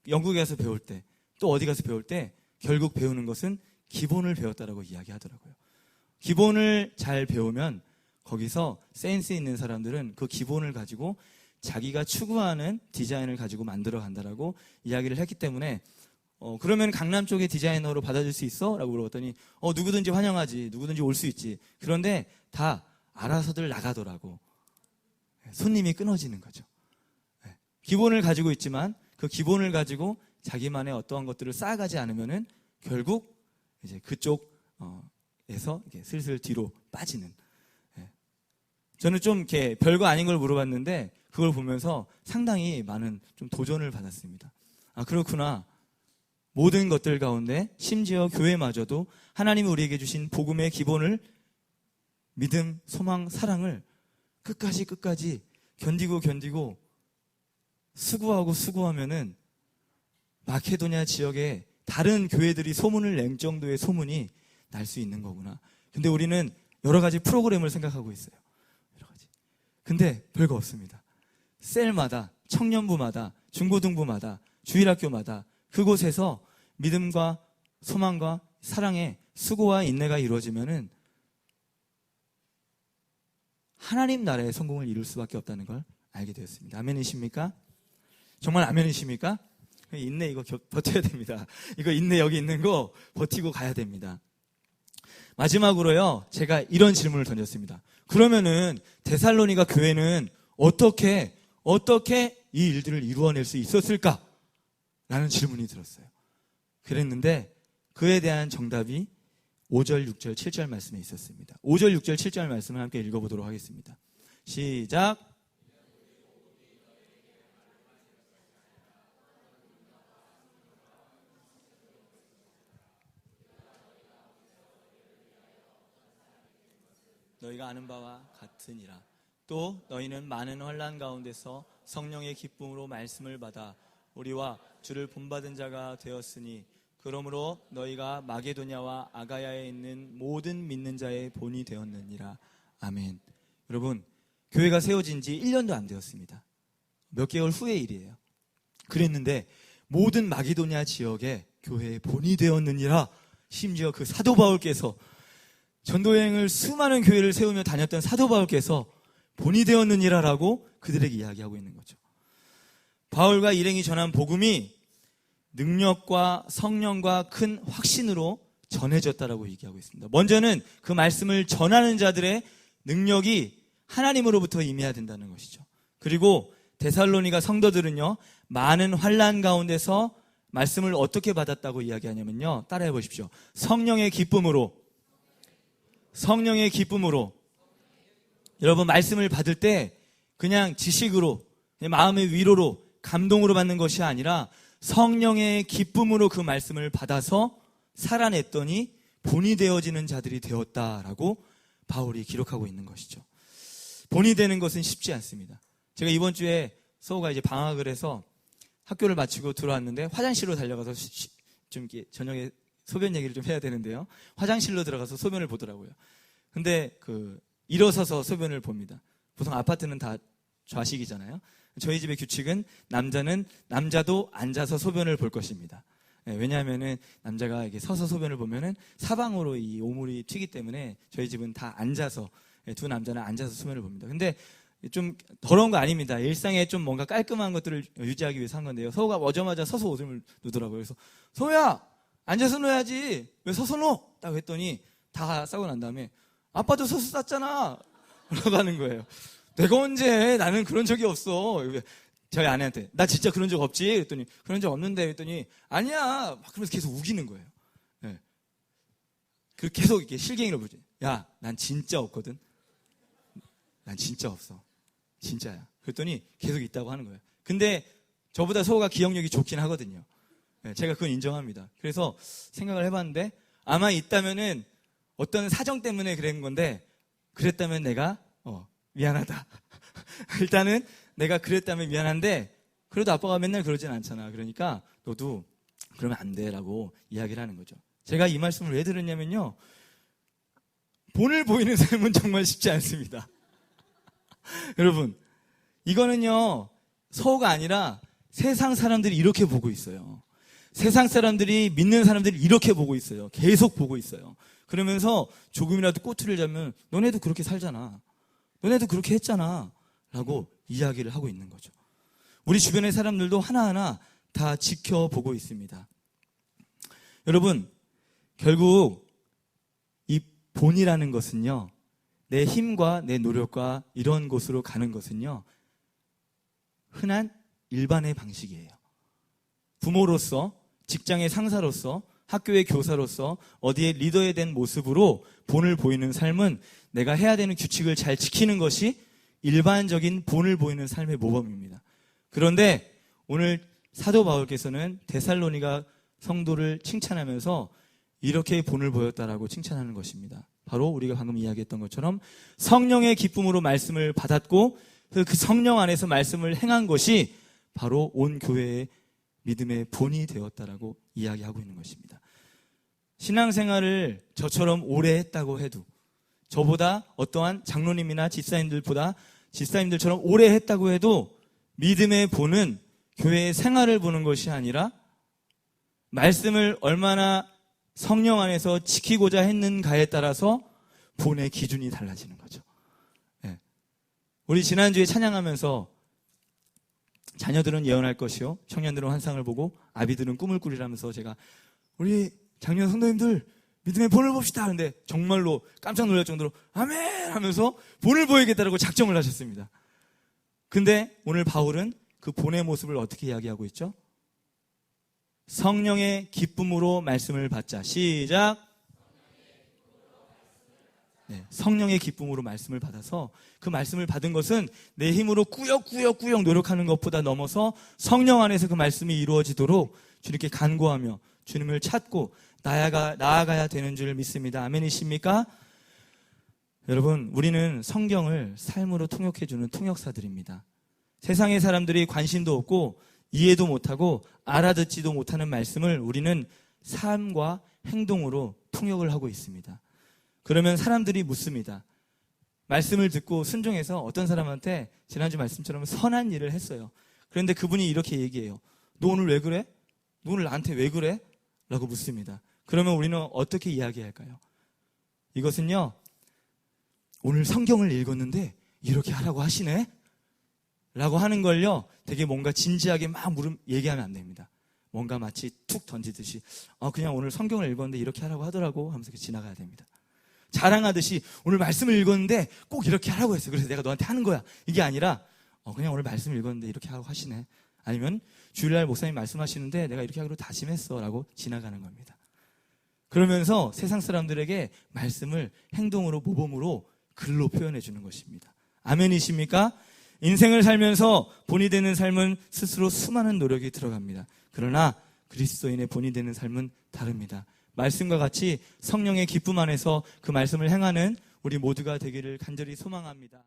Speaker 3: 영국에 가서 배울 때, 또 어디 가서 배울 때, 결국 배우는 것은 기본을 배웠다라고 이야기하더라고요. 기본을 잘 배우면, 거기서 센스 있는 사람들은 그 기본을 가지고 자기가 추구하는 디자인을 가지고 만들어 간다라고 이야기를 했기 때문에, 그러면 강남 쪽에 디자이너로 받아줄 수 있어? 라고 물어봤더니, 누구든지 환영하지. 누구든지 올 수 있지. 그런데 다 알아서들 나가더라고. 손님이 끊어지는 거죠. 기본을 가지고 있지만 그 기본을 가지고 자기만의 어떠한 것들을 쌓아가지 않으면은 결국 이제 그쪽에서 슬슬 뒤로 빠지는. 저는 좀 이렇게 별거 아닌 걸 물어봤는데 그걸 보면서 상당히 많은 좀 도전을 받았습니다. 아, 그렇구나. 모든 것들 가운데 심지어 교회마저도 하나님이 우리에게 주신 복음의 기본을, 믿음, 소망, 사랑을 끝까지 견디고 수고하면은 마케도냐 지역에 다른 교회들이 소문을 낼 정도의 소문이 날 수 있는 거구나. 근데 우리는 여러 가지 프로그램을 생각하고 있어요. 여러 가지. 근데 별거 없습니다. 셀마다, 청년부마다, 중고등부마다, 주일학교마다 그곳에서 믿음과 소망과 사랑의 수고와 인내가 이루어지면은 하나님 나라의 성공을 이룰 수밖에 없다는 걸 알게 되었습니다. 아멘이십니까? 정말 아멘이십니까? 인내 이거 버텨야 됩니다. 이거 인내 여기 있는 거 버티고 가야 됩니다. 마지막으로요, 제가 이런 질문을 던졌습니다. 그러면은 데살로니가 교회는 어떻게 이 일들을 이루어낼 수 있었을까? 라는 질문이 들었어요. 그랬는데 그에 대한 정답이 5절, 6절, 7절 말씀에 있었습니다. 5절, 6절, 7절 말씀을 함께 읽어보도록 하겠습니다. 시작. 너희가 아는 바와 같으니라. 또 너희는 많은 환난 가운데서 성령의 기쁨으로 말씀을 받아 우리와 주를 본받은 자가 되었으니, 그러므로 너희가 마게도냐와 아가야에 있는 모든 믿는 자의 본이 되었느니라. 아멘. 여러분, 교회가 세워진 지 1년도 안 되었습니다. 몇 개월 후의 일이에요. 그랬는데 모든 마게도냐 지역에 교회의 본이 되었느니라. 심지어 그 사도 바울께서 전도여행을 수많은 교회를 세우며 다녔던 사도 바울께서 본이 되었느니라라고 그들에게 이야기하고 있는 거죠. 바울과 일행이 전한 복음이 능력과 성령과 큰 확신으로 전해졌다라고 얘기하고 있습니다. 먼저는 그 말씀을 전하는 자들의 능력이 하나님으로부터 임해야 된다는 것이죠. 그리고 데살로니가 성도들은요, 많은 환난 가운데서 말씀을 어떻게 받았다고 이야기하냐면요, 따라해 보십시오. 성령의 기쁨으로. 여러분, 말씀을 받을 때 그냥 지식으로, 그냥 마음의 위로로, 감동으로 받는 것이 아니라 성령의 기쁨으로 그 말씀을 받아서 살아냈더니 본이 되어지는 자들이 되었다라고 바울이 기록하고 있는 것이죠. 본이 되는 것은 쉽지 않습니다. 제가 이번 주에 서우가 이제 방학을 해서 학교를 마치고 들어왔는데 화장실로 달려가서 좀 이렇게 저녁에 소변 얘기를 좀 해야 되는데요. 화장실로 들어가서 소변을 보더라고요. 근데 일어서서 소변을 봅니다. 보통 아파트는 다 좌식이잖아요. 저희 집의 규칙은 남자도 앉아서 소변을 볼 것입니다. 왜냐하면은 남자가 이렇게 서서 소변을 보면은 사방으로 이 오물이 튀기 때문에 저희 집은 다 앉아서, 두 남자는 앉아서 소변을 봅니다. 근데 좀 더러운 거 아닙니다. 일상에 좀 뭔가 깔끔한 것들을 유지하기 위해서 한 건데요. 서우가 오자마자 서서 오줌을 누더라고요. 그래서 서우야, 앉아서 놓아야지 왜 서서 놓어? 딱 했더니 다 싸고 난 다음에 아빠도 서서 쌌잖아 라고 하는 거예요. 내가 언제, 나는 그런 적이 없어. 저희 아내한테 나 진짜 그런 적 없지? 그랬더니 그런 적 없는데, 그랬더니 아니야 막 그러면서 계속 우기는 거예요. 네. 그리고 계속 이렇게 실갱이를 보지. 야, 난 진짜 없거든. 난 진짜 없어. 진짜야. 그랬더니 계속 있다고 하는 거예요. 근데 저보다 서우가 기억력이 좋긴 하거든요. 네, 제가 그건 인정합니다. 그래서 생각을 해봤는데 아마 있다면은 어떤 사정 때문에 그런 건데, 그랬다면 내가 미안하다. 일단은 내가 그랬다면 미안한데 그래도 아빠가 맨날 그러진 않잖아. 그러니까 너도 그러면 안 돼라고 이야기를 하는 거죠. 제가 이 말씀을 왜 들었냐면요, 본을 보이는 삶은 정말 쉽지 않습니다. 여러분, 이거는요 서우가 아니라 세상 사람들이 이렇게 보고 있어요. 세상 사람들이, 믿는 사람들이 이렇게 보고 있어요. 계속 보고 있어요. 그러면서 조금이라도 꼬투리를 잡으면 너네도 그렇게 살잖아, 너네도 그렇게 했잖아 라고 이야기를 하고 있는 거죠. 우리 주변의 사람들도 하나하나 다 지켜보고 있습니다. 여러분, 결국 이 본이라는 것은요, 내 힘과 내 노력과 이런 곳으로 가는 것은요, 흔한 일반의 방식이에요. 부모로서, 직장의 상사로서, 학교의 교사로서, 어디에 리더에 된 모습으로 본을 보이는 삶은 내가 해야 되는 규칙을 잘 지키는 것이 일반적인 본을 보이는 삶의 모범입니다. 그런데 오늘 사도 바울께서는 데살로니가 성도를 칭찬하면서 이렇게 본을 보였다라고 칭찬하는 것입니다. 바로 우리가 방금 이야기했던 것처럼 성령의 기쁨으로 말씀을 받았고 그 성령 안에서 말씀을 행한 것이 바로 온 교회의 믿음의 본이 되었다라고 이야기하고 있는 것입니다. 신앙생활을 저처럼 오래 했다고 해도, 저보다 어떠한 장로님이나 집사님들처럼 오래 했다고 해도 믿음의 본은 교회의 생활을 보는 것이 아니라 말씀을 얼마나 성령 안에서 지키고자 했는가에 따라서 본의 기준이 달라지는 거죠. 네. 우리 지난주에 찬양하면서 자녀들은 예언할 것이요, 청년들은 환상을 보고 아비들은 꿈을 꾸리라면서 제가 우리 작년 성도님들 믿음의 본을 봅시다 하는데 정말로 깜짝 놀랄 정도로 아멘 하면서 본을 보이겠다라고 작정을 하셨습니다. 근데 오늘 바울은 그 본의 모습을 어떻게 이야기하고 있죠? 성령의 기쁨으로 말씀을 받자. 시작. 네, 성령의 기쁨으로 말씀을 받아서 그 말씀을 받은 것은 내 힘으로 꾸역꾸역 노력하는 것보다 넘어서 성령 안에서 그 말씀이 이루어지도록 주님께 간구하며 주님을 찾고 나아가야 되는 줄 믿습니다. 아멘이십니까? 여러분, 우리는 성경을 삶으로 통역해주는 통역사들입니다. 세상의 사람들이 관심도 없고 이해도 못하고 알아듣지도 못하는 말씀을 우리는 삶과 행동으로 통역을 하고 있습니다. 그러면 사람들이 묻습니다. 말씀을 듣고 순종해서 어떤 사람한테 지난주 말씀처럼 선한 일을 했어요. 그런데 그분이 이렇게 얘기해요. 너 오늘 왜 그래? 너 오늘 나한테 왜 그래? 라고 묻습니다. 그러면 우리는 어떻게 이야기할까요? 이것은요, 오늘 성경을 읽었는데 이렇게 하라고 하시네? 라고 하는 걸요, 되게 뭔가 진지하게 막 얘기하면 안 됩니다. 뭔가 마치 툭 던지듯이, 그냥 오늘 성경을 읽었는데 이렇게 하라고 하더라고 하면서 지나가야 됩니다. 자랑하듯이 오늘 말씀을 읽었는데 꼭 이렇게 하라고 했어. 그래서 내가 너한테 하는 거야. 이게 아니라, 그냥 오늘 말씀을 읽었는데 이렇게 하라고 하시네. 아니면 주일날 목사님 말씀하시는데 내가 이렇게 하기로 다짐했어. 라고 지나가는 겁니다. 그러면서 세상 사람들에게 말씀을 행동으로, 모범으로, 글로 표현해 주는 것입니다. 아멘이십니까? 인생을 살면서 본이 되는 삶은 스스로 수많은 노력이 들어갑니다. 그러나 그리스도인의 본이 되는 삶은 다릅니다. 말씀과 같이 성령의 기쁨 안에서 그 말씀을 행하는 우리 모두가 되기를 간절히 소망합니다.